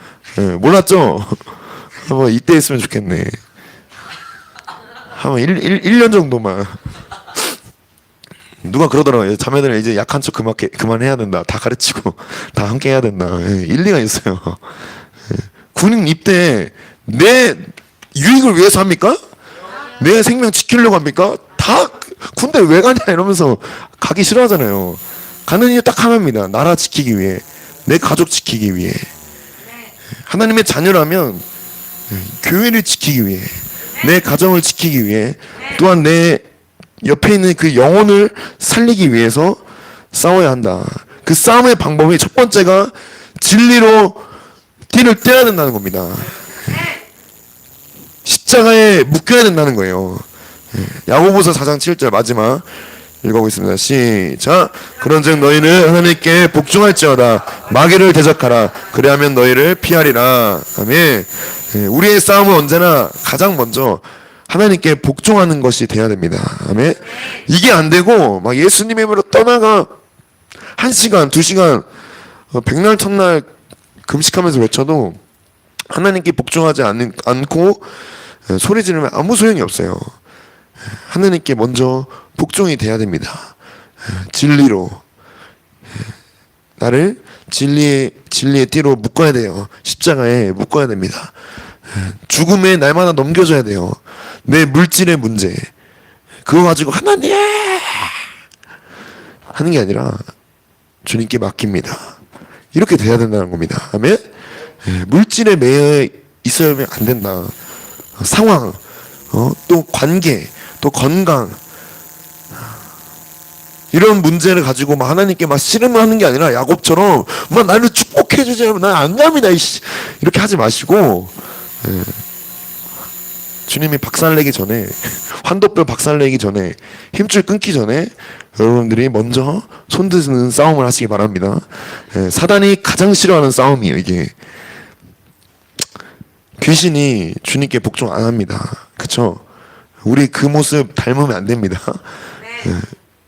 몰랐죠? 한번 입대했으면 좋겠네. 한번 1년 정도만. 누가 그러더라고요. 자매들은 이제 약한 척 그만해야 된다. 다 가르치고 다 함께 해야 된다. 일리가 있어요. 군인 입대 내 유익을 위해서 합니까? 내 생명 지키려고 합니까? 다 군대 왜 가냐 이러면서 가기 싫어하잖아요. 가는 이유 딱 하나입니다. 나라 지키기 위해, 내 가족 지키기 위해, 하나님의 자녀라면 교회를 지키기 위해, 내 가정을 지키기 위해, 또한 내 옆에 있는 그 영혼을 살리기 위해서 싸워야 한다. 그 싸움의 방법이 첫 번째가 진리로 띠를 떼야 된다는 겁니다. 십자가에 묶여야 된다는 거예요. 야고보서 4장 7절 마지막 읽어보겠습니다. 시작. 그런즉 너희는 하나님께 복종할지어다. 마귀를 대적하라. 그리하면 너희를 피하리라. 아멘. 우리의 싸움은 언제나 가장 먼저 하나님께 복종하는 것이 돼야 됩니다. 아멘. 이게 안 되고 막 예수님의 이름으로 떠나가 1시간, 2시간 백날 첫날 금식하면서 외쳐도 하나님께 복종하지 않고 소리 지르면 아무 소용이 없어요. 하나님께 먼저 복종이 돼야 됩니다. 진리로 나를 진리의 띠로 묶어야 돼요. 십자가에 묶어야 됩니다. 죽음에 날마다 넘겨줘야 돼요. 내 물질의 문제 그거 가지고 하나님 하는 게 아니라 주님께 맡깁니다. 이렇게 돼야 된다는 겁니다. 아멘. 물질에 매여 있으면 안 된다. 상황, 또 관계, 또 건강, 이런 문제를 가지고 막 하나님께 막 씨름을 하는 게 아니라 야곱처럼 막 나를 축복해 주세요. 난 안 갑니다. 이렇게 하지 마시고, 주님이 박살내기 전에, 환도뼈 박살내기 전에, 힘줄 끊기 전에 여러분들이 먼저 손드는 싸움을 하시기 바랍니다. 사단이 가장 싫어하는 싸움이에요. 이게 귀신이 주님께 복종 안 합니다. 그쵸? 우리 그 모습 닮으면 안 됩니다.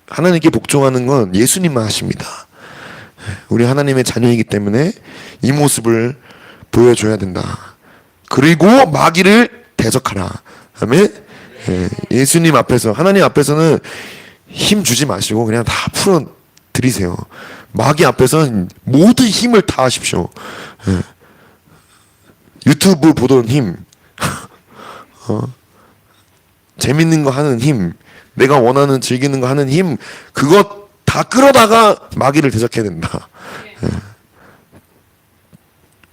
하나님께 복종하는 건 예수님만 하십니다. 우리 하나님의 자녀이기 때문에 이 모습을 보여줘야 된다. 그리고 마귀를 대적하라. 아멘. 예수님 앞에서, 하나님 앞에서는 힘 주지 마시고 그냥 다 풀어 드리세요. 마귀 앞에서는 모든 힘을 다 하십시오. 유튜브 보던 힘, 재밌는 거 하는 힘, 내가 원하는 즐기는 거 하는 힘, 그것 다 끌어다가 마귀를 대적해야 된다.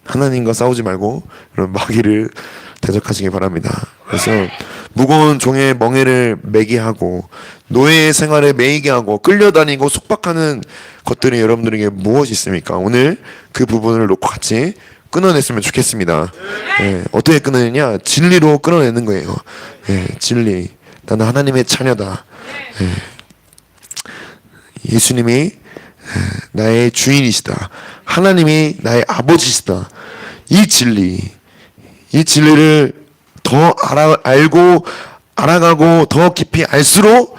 하나님과 싸우지 말고 그런 마귀를 대적하시기 바랍니다. 그래서 무거운 종의 멍에를 매게 하고 노예의 생활에 매이게 하고 끌려다니고 속박하는 것들이 여러분들에게 무엇이 있습니까? 오늘 그 부분을 놓고 같이 끊어냈으면 좋겠습니다. 어떻게 끊어내냐? 진리로 끊어내는 거예요. 진리. 나는 하나님의 자녀다. 예수님이 나의 주인이시다. 하나님이 나의 아버지시다. 이 진리를 더 알아가고 더 깊이 알수록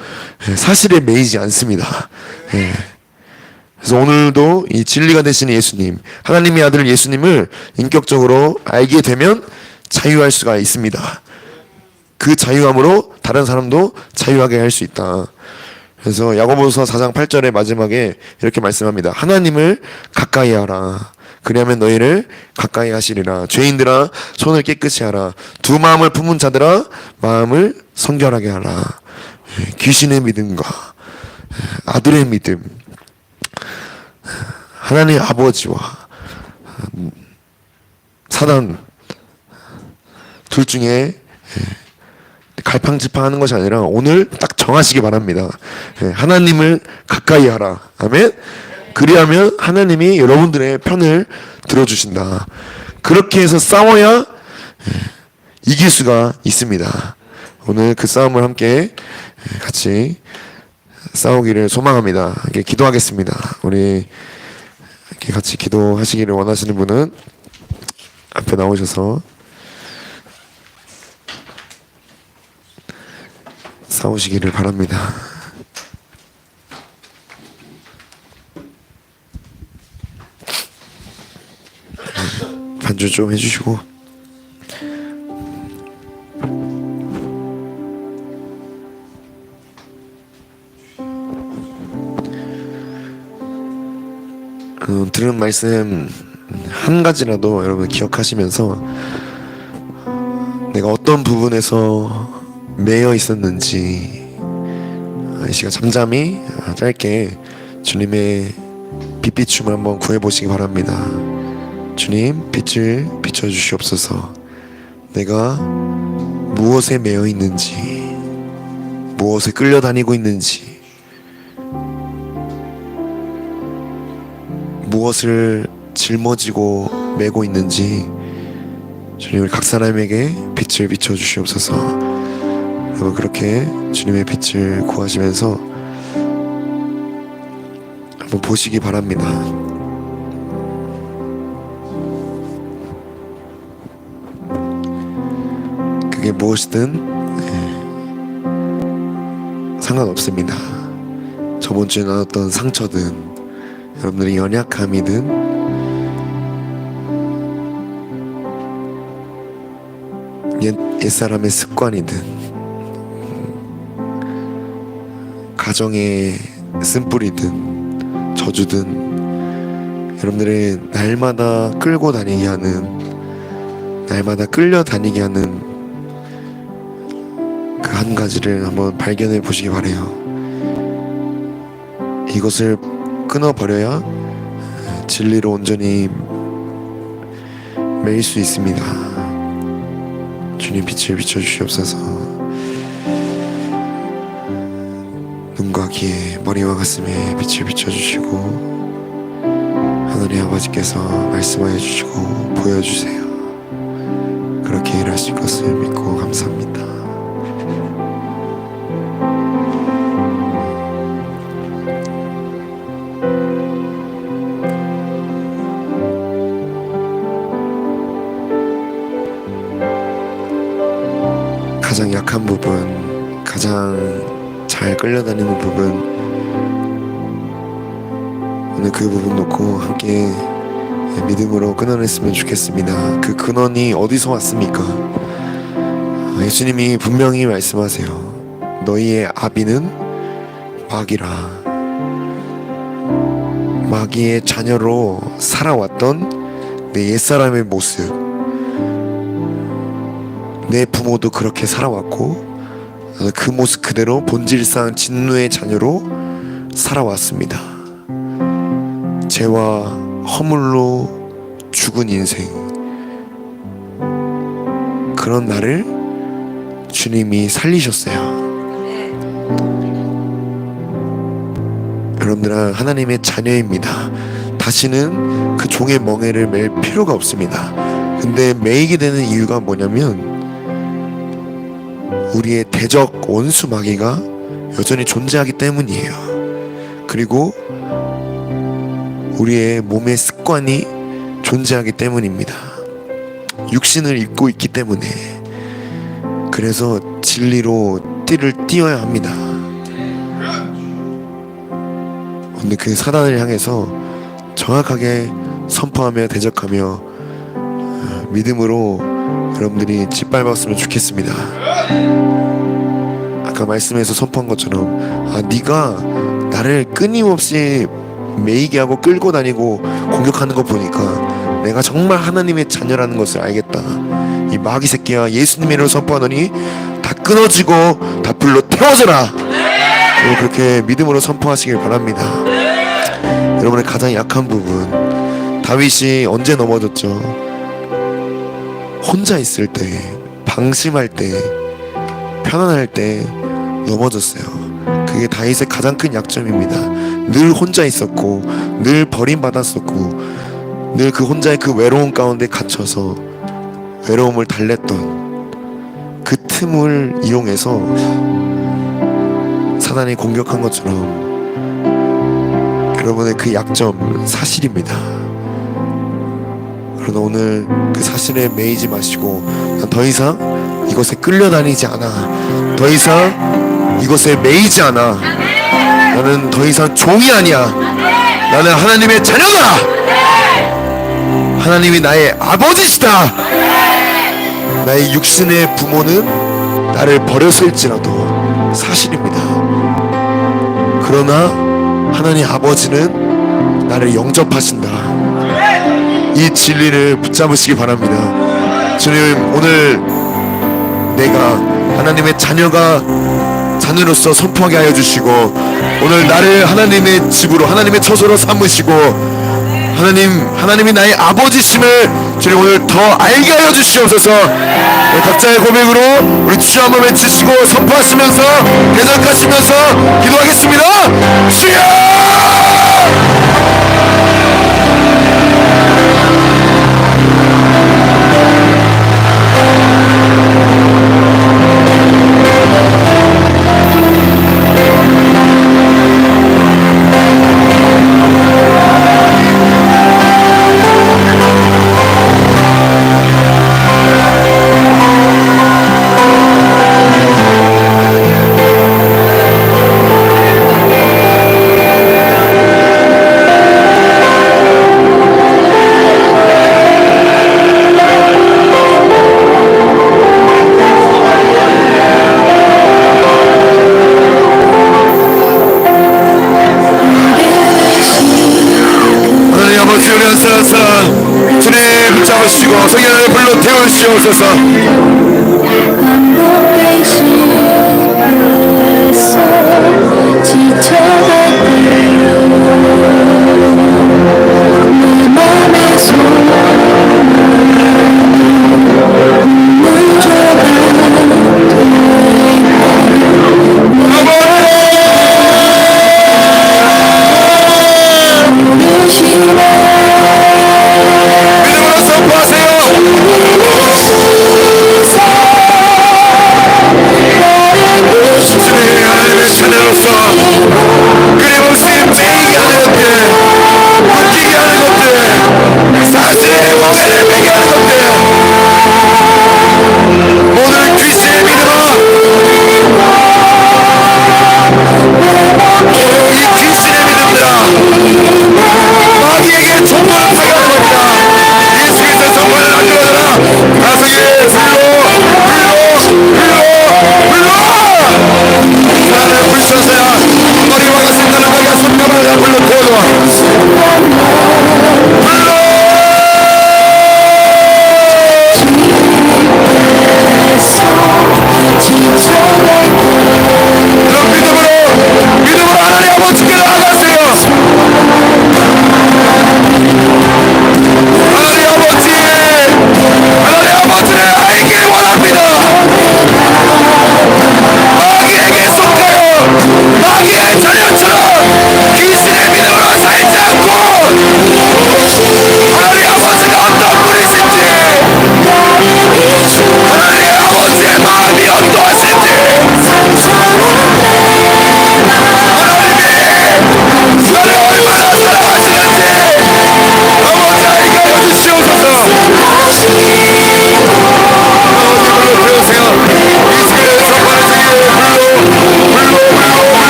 사실에 매이지 않습니다. 그래서 오늘도 이 진리가 되시는 예수님, 하나님의 아들 예수님을 인격적으로 알게 되면 자유할 수가 있습니다. 그 자유함으로 다른 사람도 자유하게 할 수 있다. 그래서 야고보서 4장 8절의 마지막에 이렇게 말씀합니다. 하나님을 가까이 하라. 그리하면 너희를 가까이 하시리라. 죄인들아 손을 깨끗이 하라. 두 마음을 품은 자들아 마음을 성결하게 하라. 귀신의 믿음과 아들의 믿음, 하나님 아버지와 사단 둘 중에 갈팡질팡하는 것이 아니라 오늘 딱 정하시기 바랍니다. 하나님을 가까이 하라. 아멘. 그리하면 하나님이 여러분들의 편을 들어주신다. 그렇게 해서 싸워야 이길 수가 있습니다. 오늘 그 싸움을 함께 같이 싸우기를 소망합니다. 함께 기도하겠습니다. 우리 이렇게 같이 기도하시기를 원하시는 분은 앞에 나오셔서 싸우시기를 바랍니다. 반주 좀 해주시고. 들은 말씀 한 가지라도 여러분 기억하시면서 내가 어떤 부분에서 매여 있었는지 이 시간 잠잠히 짧게 주님의 빛비춤을 한번 구해보시기 바랍니다. 주님, 빛을 비춰주시옵소서. 내가 무엇에 매여 있는지, 무엇에 끌려다니고 있는지, 무엇을 짊어지고 메고 있는지 주님, 우리 각 사람에게 빛을 비춰주시옵소서. 여러분 그렇게 주님의 빛을 구하시면서 한번 보시기 바랍니다. 그게 무엇이든 상관없습니다. 저번 주에 나눴던 상처든 여러분들의 연약함이든 옛사람의 습관이든 가정의 쓴뿌리든 저주든 여러분들의 날마다 끌고 다니게 하는, 날마다 끌려다니게 하는 그 한 가지를 한번 발견해 보시기 바래요. 이것을 끊어버려야 진리로 온전히 매일 수 있습니다. 주님 빛을 비춰주시옵소서. 눈과 귀에 머리와 가슴에 빛을 비춰주시고 하나님 아버지께서 말씀하여 주시고 보여주세요. 그렇게 일하실 것을 믿고 감사합니다. 가장 약한 부분, 가장 잘 끌려다니는 부분, 오늘 그 부분 놓고 함께 믿음으로 끊어냈으면 좋겠습니다. 그 근원이 어디서 왔습니까? 예수님이 분명히 말씀하세요. 너희의 아비는 마귀라. 마귀의 자녀로 살아왔던 내 옛사람의 모습, 내 부모도 그렇게 살아왔고 그 모습 그대로 본질상 진노의 자녀로 살아왔습니다. 죄와 허물로 죽은 인생, 그런 나를 주님이 살리셨어요. 여러분들은 하나님의 자녀입니다. 다시는 그 종의 멍에를 맬 필요가 없습니다. 근데 매이게 되는 이유가 뭐냐면 우리의 대적 원수 마귀가 여전히 존재하기 때문이에요. 그리고 우리의 몸의 습관이 존재하기 때문입니다. 육신을 입고 있기 때문에. 그래서 진리로 띠를 띄어야 합니다. 근데 그 사단을 향해서 정확하게 선포하며 대적하며 믿음으로 여러분들이 짓밟았으면 좋겠습니다. 아까 말씀에서 선포한 것처럼 네가 나를 끊임없이 매이게 하고 끌고 다니고 공격하는 거 보니까 내가 정말 하나님의 자녀라는 것을 알겠다. 이 마귀 새끼야, 예수님의 이름으로 선포하노니 다 끊어지고 다 불로 태워져라. 그렇게 믿음으로 선포하시길 바랍니다. 여러분의 가장 약한 부분, 다윗이 언제 넘어졌죠? 혼자 있을 때, 방심할 때, 편안할 때 넘어졌어요. 그게 다윗의 가장 큰 약점입니다. 늘 혼자 있었고, 늘 버림받았었고, 늘 그 혼자의 그 외로움 가운데 갇혀서 외로움을 달랬던 그 틈을 이용해서 사단이 공격한 것처럼 여러분의 그 약점 사실입니다. 그러나 오늘 그 사실에 매이지 마시고, 난 더 이상 이것에 끌려다니지 않아, 더 이상 이것에 매이지 않아, 나는 더 이상 종이 아니야, 나는 하나님의 자녀다, 하나님이 나의 아버지시다. 나의 육신의 부모는 나를 버렸을지라도 사실입니다. 그러나 하나님 아버지는 나를 영접하신다. 이 진리를 붙잡으시기 바랍니다. 주님, 오늘 내가 하나님의 자녀로서 선포하게 하여 주시고, 오늘 나를 하나님의 집으로, 하나님의 처소로 삼으시고, 하나님이 나의 아버지심을 주님 오늘 더 알게 하여 주시옵소서. 각자의 고백으로 우리 주 한번 외치시고 선포하시면서 대적하시면서 기도하겠습니다. 주여! 주님 붙잡으시고 성령의 불로 태우시옵소서. 믿음으로 선포하세요.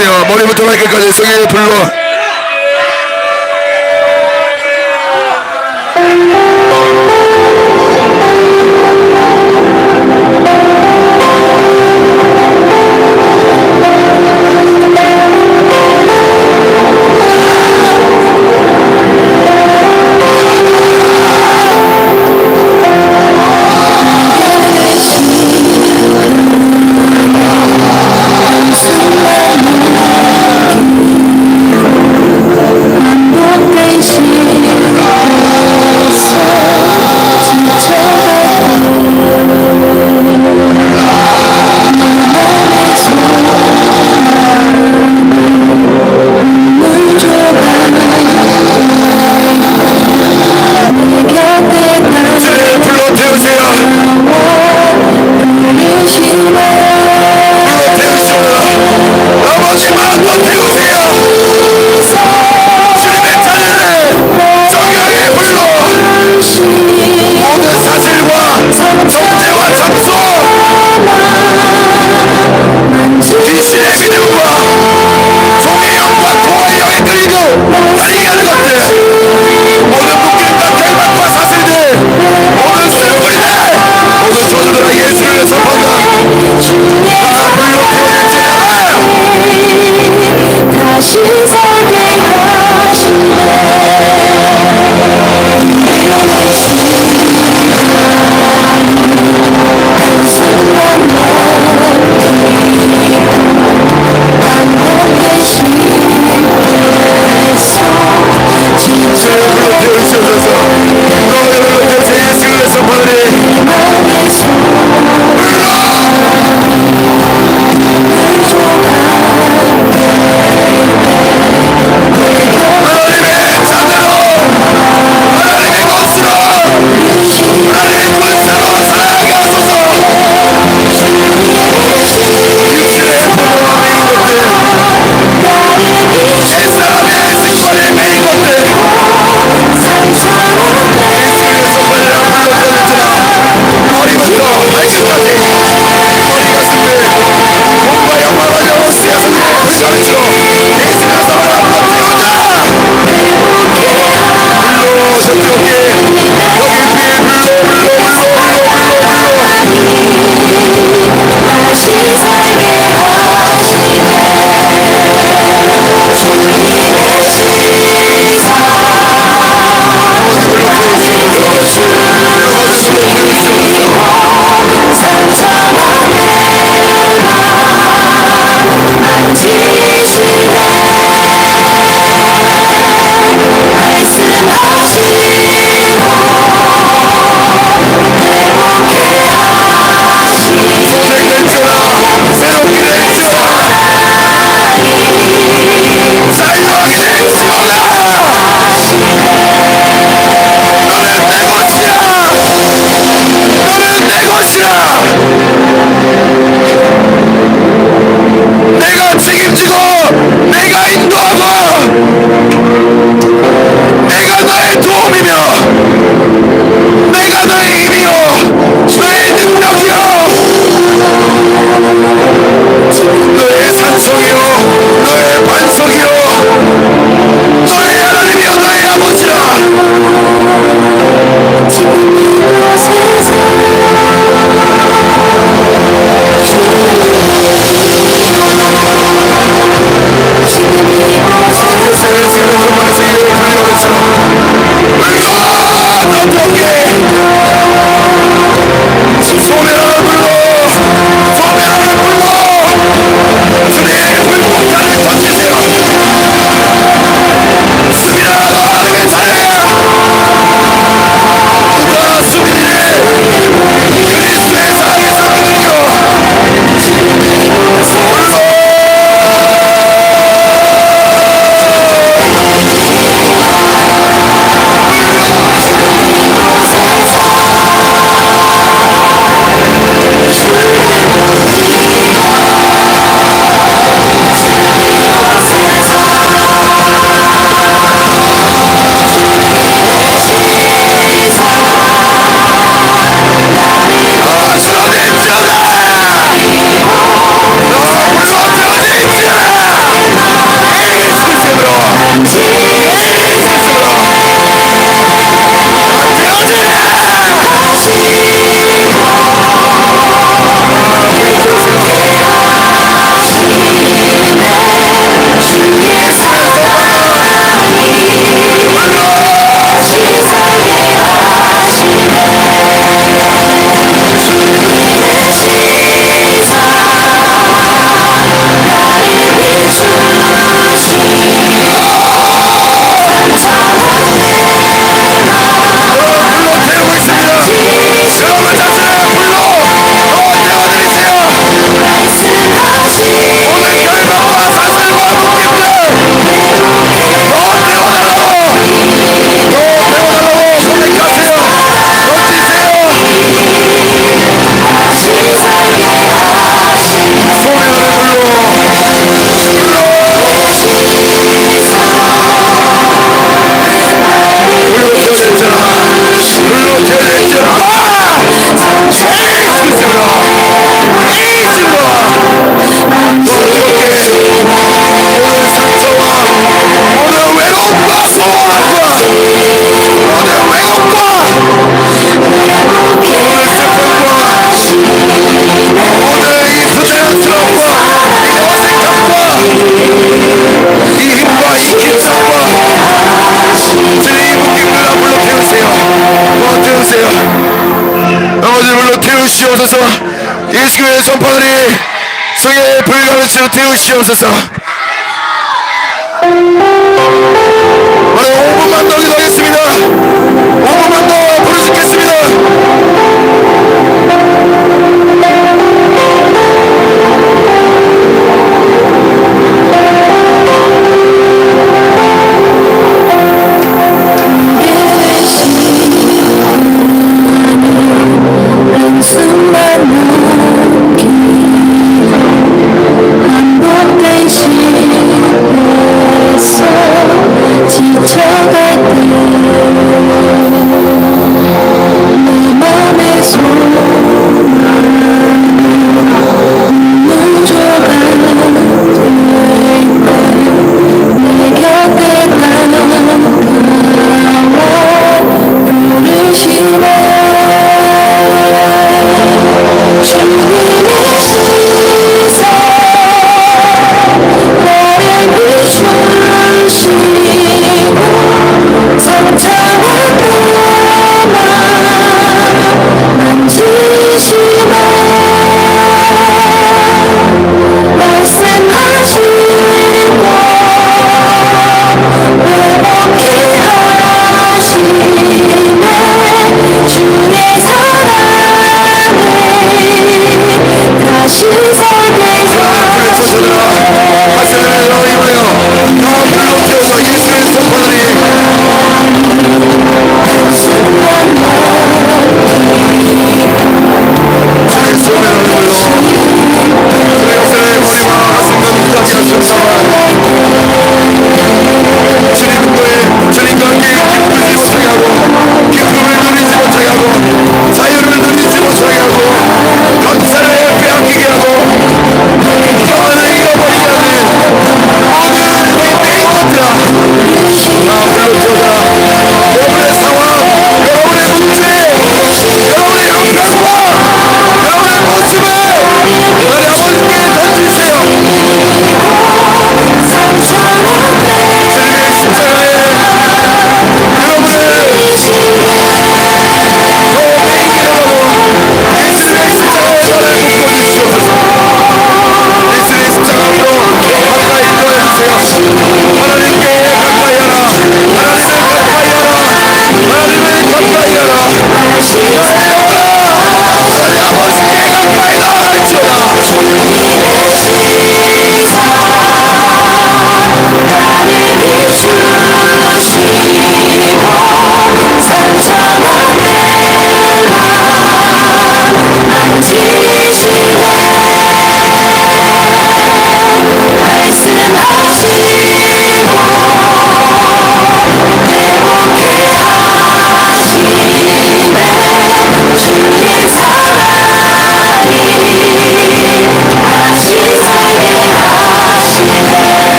태우세요. 머리부터 발끝까지 성령의 불로. 예수의 전파들이 성의 불가능치로 태우시옵소서. 5분만 더 기도하겠습니다. 5분만 더 부르짖겠습니다.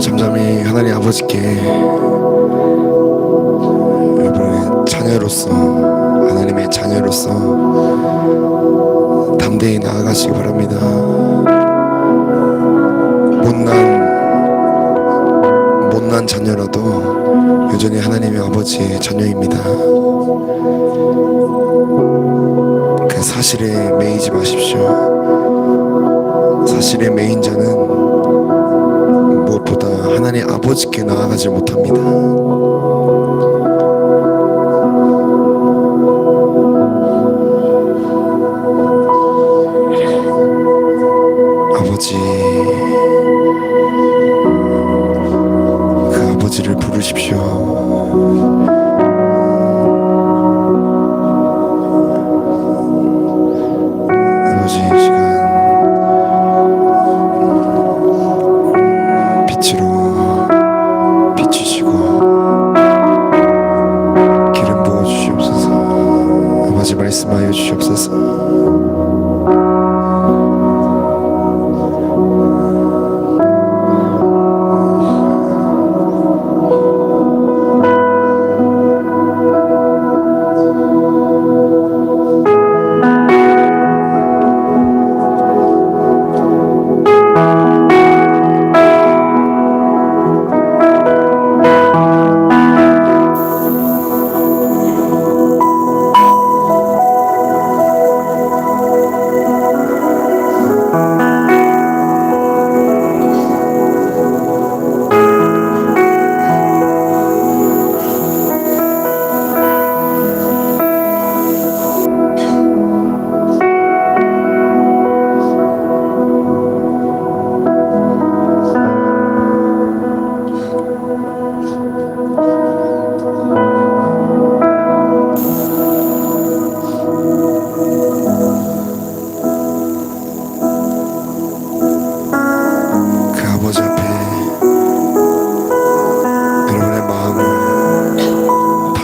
잠잠히 하나님 아버지께 여러분의 자녀로서, 하나님의 자녀로서 담대히 나아가시기 바랍니다. 못난 자녀라도 여전히 하나님의 아버지의 자녀입니다. 그 사실에 매이지 마십시오. 사실의 메인자는 무엇보다 하나님 아버지께 나아가지 못합니다. 아버지, 그 아버지를 부르십시오. 아버지, 이 시간 빛으로 비추시고 기름 부어 주시옵소서. 아버지, 말씀하여 주시옵소서.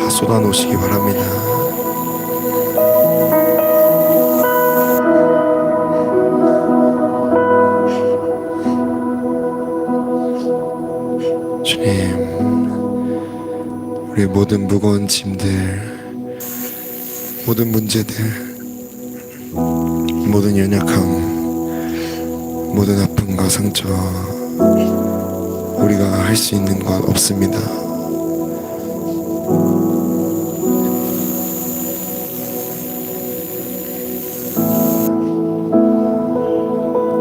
쏟아놓으시기 바랍니다. 주님, 우리의 모든 무거운 짐들, 모든 문제들, 모든 연약함, 모든 아픔과 상처, 우리가 할 수 있는 것 없습니다.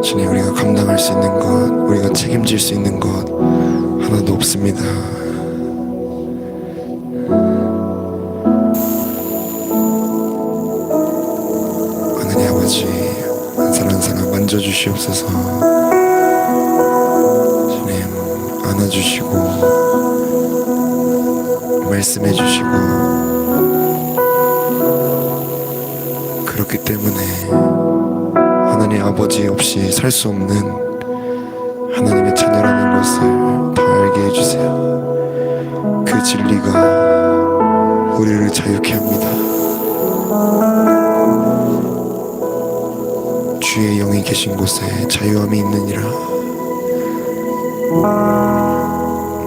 주님, 우리가 감당할 수 있는 것, 우리가 책임질 수 있는 것 하나도 없습니다. 하나님 아버지, 한 사람 한 사람 만져주시옵소서. 주님, 안아주시고 말씀해주시고, 그렇기 때문에 하나님 아버지 없이 살 수 없는 하나님의 자녀라는 것을 더 알게 해주세요. 그 진리가 우리를 자유케 합니다. 주의 영이 계신 곳에 자유함이 있느니라.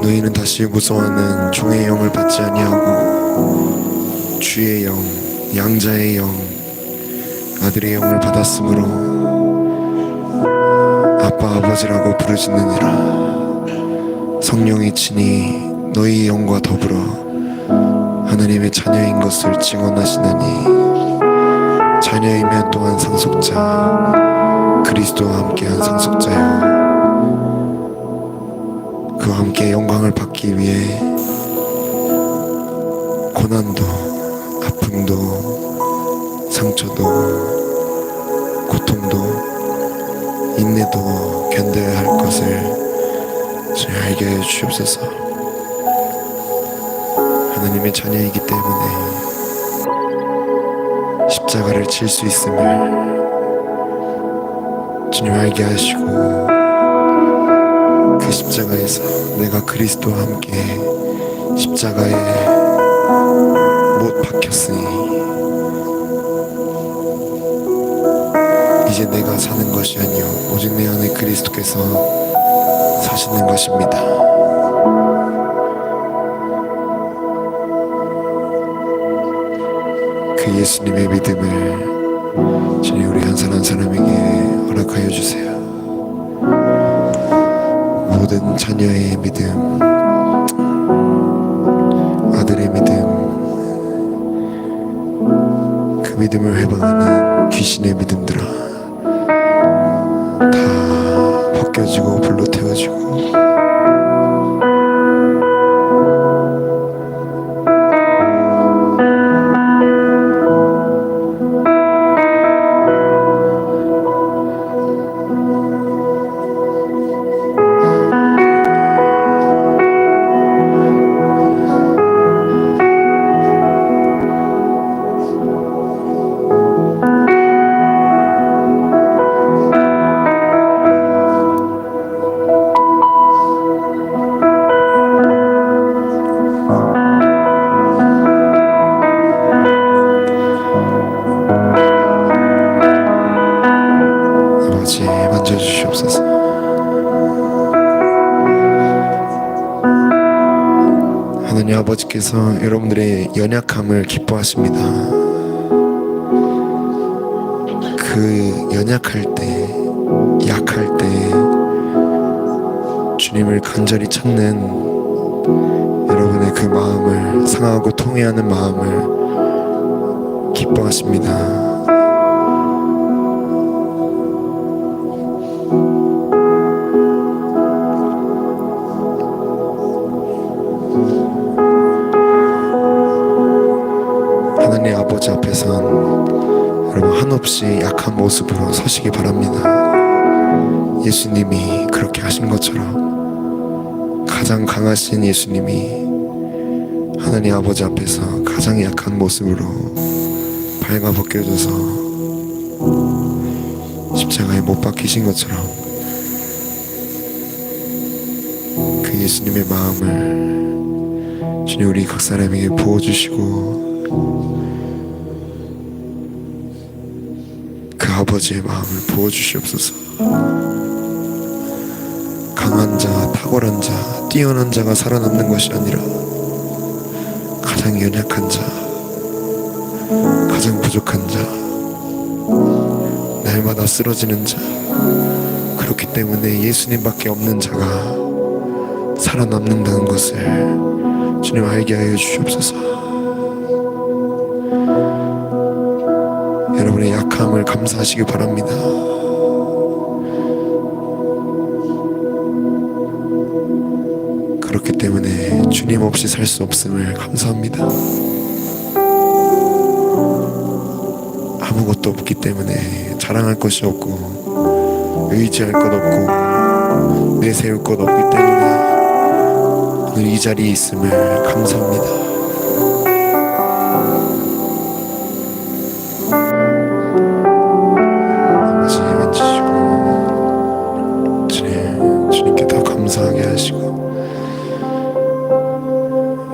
너희는 다시 무서워하는 종의 영을 받지 아니하고 주의 영, 양자의 영, 아들의 영을 받았으므로 아빠 아버지라고 부르짖느니라. 성령이 친히 너희 영과 더불어 하나님의 자녀인 것을 증언하시나니, 자녀이면 또한 상속자, 그리스도와 함께한 상속자요, 그와 함께 영광을 받기 위해 고난도, 아픔도, 상처도, 고통도, 인내도 견뎌야 할 것을 주님 알게 해 주시옵소서. 하나님의 자녀이기 때문에 십자가를 질 수 있음을 주님 알게 하시고, 그 십자가에서 내가 그리스도와 함께 십자가에 못 박혔으니 이제 내가 사는 것이 아니요 오직 내 안에 그리스도께서 사시는 것입니다. 그 예수님의 믿음을 주님 우리 한 사람 한 사람에게 허락하여 주세요. 모든 자녀의 믿음, 아들의 믿음, 그 믿음을 회방하는 귀신의 믿음들아, 다 벗겨지고 불로 태워지고 아버지 만져주시옵소서. 하나님 아버지께서 여러분들의 연약함을 기뻐하십니다. 그 연약할 때, 약할 때 주님을 간절히 찾는 여러분의 그 마음을, 상하고 통회하는 마음을 기뻐하십니다. 하나님 아버지 앞에선 여러분 한없이 약한 모습으로 서시기 바랍니다. 예수님이 그렇게 하신 것처럼 가장 강하신 예수님이 하나님 아버지 앞에서 가장 약한 모습으로 발가 벗겨져서 십자가에 못 박히신 것처럼 그 예수님의 마음을 주님 우리 각 사람에게 부어주시고 그 아버지의 마음을 부어주시옵소서. 강한 자, 탁월한 자, 뛰어난 자가 살아남는 것이 아니라 가장 연약한 자, 가장 부족한 자, 날마다 쓰러지는 자, 그렇기 때문에 예수님밖에 없는 자가 살아남는다는 것을 주님 알게 하여 주시옵소서. 여러분의 약함을 감사하시기 바랍니다. 그렇기 때문에 주님 없이 살 수 없음을 감사합니다. 아무것도 없기 때문에 자랑할 것이 없고 의지할 것 없고 내세울 것 없기 때문에 오늘 이 자리에 있음을 감사합니다. 주님께 더 감사하게 하시고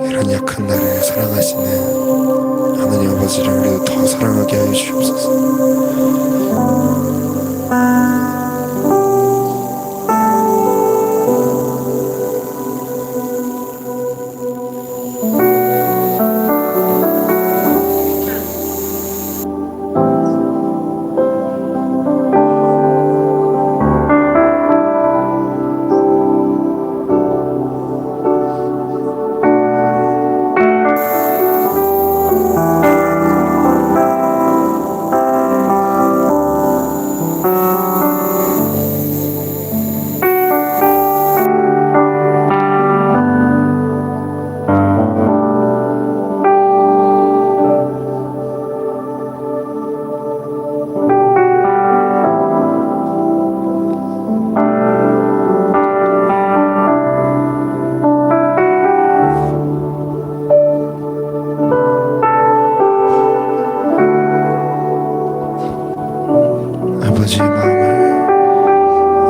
이런 약한 나를 사랑하시는 하나님 아버지를 우리도 더 사랑하게 하여 주옵소서.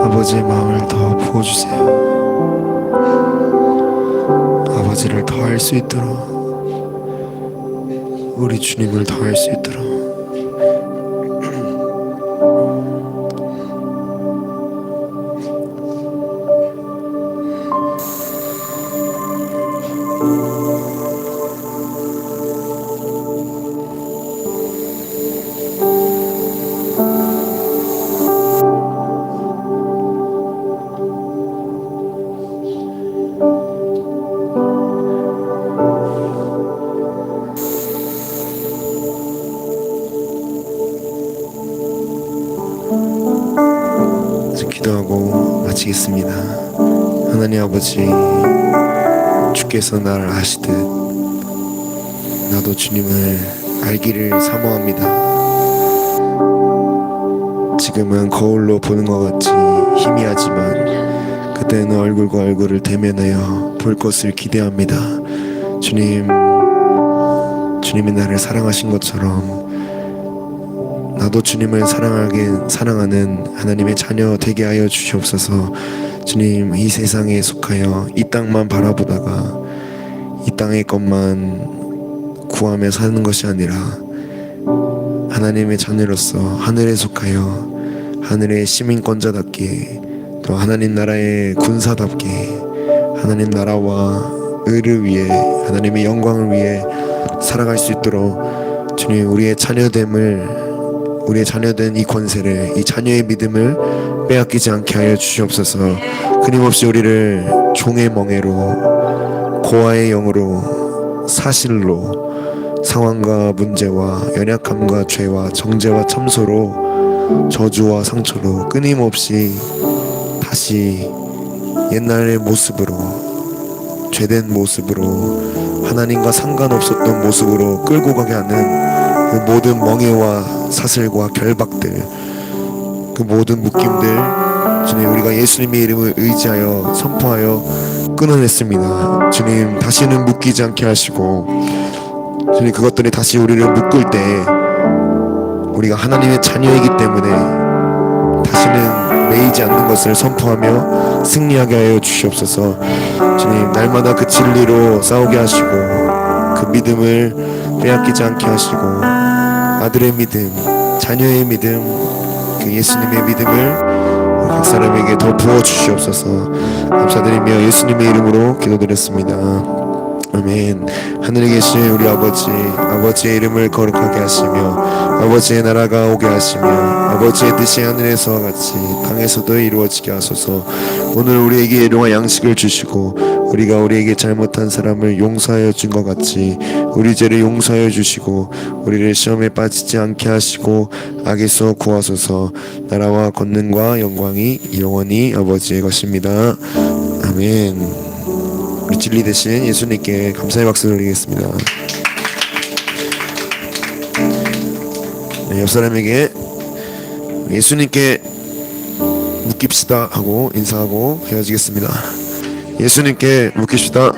아버지의 마음을 더 부어주세요. 아버지를 더 알 수 있도록, 우리 주님을 더 알 수 있도록 기도하고 마치겠습니다. 하나님 아버지, 주께서 나를 아시듯 나도 주님을 알기를 사모합니다. 지금은 거울로 보는 것 같이 희미하지만 그때는 얼굴과 얼굴을 대면하여 볼 것을 기대합니다. 주님이 나를 사랑하신 것처럼 나도 주님을 사랑하는 하나님의 자녀 되게 하여 주시옵소서. 주님, 이 세상에 속하여 이 땅만 바라보다가 이 땅의 것만 구하며 사는 것이 아니라 하나님의 자녀로서 하늘에 속하여 하늘의 시민권자답게 또 하나님 나라의 군사답게 하나님 나라와 의를 위해 하나님의 영광을 위해 살아갈 수 있도록 주님, 우리의 자녀된 이 권세를, 이 자녀의 믿음을 빼앗기지 않게 하여 주시옵소서. 끊임없이 우리를 종의 멍에로, 고아의 영으로, 사실로, 상황과 문제와 연약함과 죄와 정죄와 참소로, 저주와 상처로 끊임없이 다시 옛날의 모습으로, 죄된 모습으로, 하나님과 상관없었던 모습으로 끌고 가게 하는 그 모든 멍에와 사슬과 결박들, 그 모든 묶임들, 주님, 우리가 예수님의 이름을 의지하여 선포하여 끊어냈습니다. 주님, 다시는 묶이지 않게 하시고, 주님, 그것들이 다시 우리를 묶을 때 우리가 하나님의 자녀이기 때문에 다시는 매이지 않는 것을 선포하며 승리하게 하여 주시옵소서. 주님, 날마다 그 진리로 싸우게 하시고 그 믿음을 빼앗기지 않게 하시고 아들의 믿음, 자녀의 믿음, 그 예수님의 믿음을 각 사람에게 더 부어주시옵소서. 감사드리며 예수님의 이름으로 기도드렸습니다. 아멘. 하늘에 계신 우리 아버지의 이름을 거룩하게 하시며 아버지의 나라가 오게 하시며 아버지의 뜻이 하늘에서와 같이 땅에서도 이루어지게 하소서. 오늘 우리에게 일용할 양식을 주시고 우리가 우리에게 잘못한 사람을 용서하여 준 것 같이 우리 죄를 용서하여 주시고 우리를 시험에 빠지지 않게 하시고 악에서 구하소서. 나라와 권능과 영광이 영원히 아버지의 것입니다. 아멘. 우리 진리 대신 예수님께 감사의 박수 드리겠습니다. 네, 옆 사람에게 예수님께 묶입시다 하고 인사하고 헤어지겠습니다. 예수님께 묶입시다.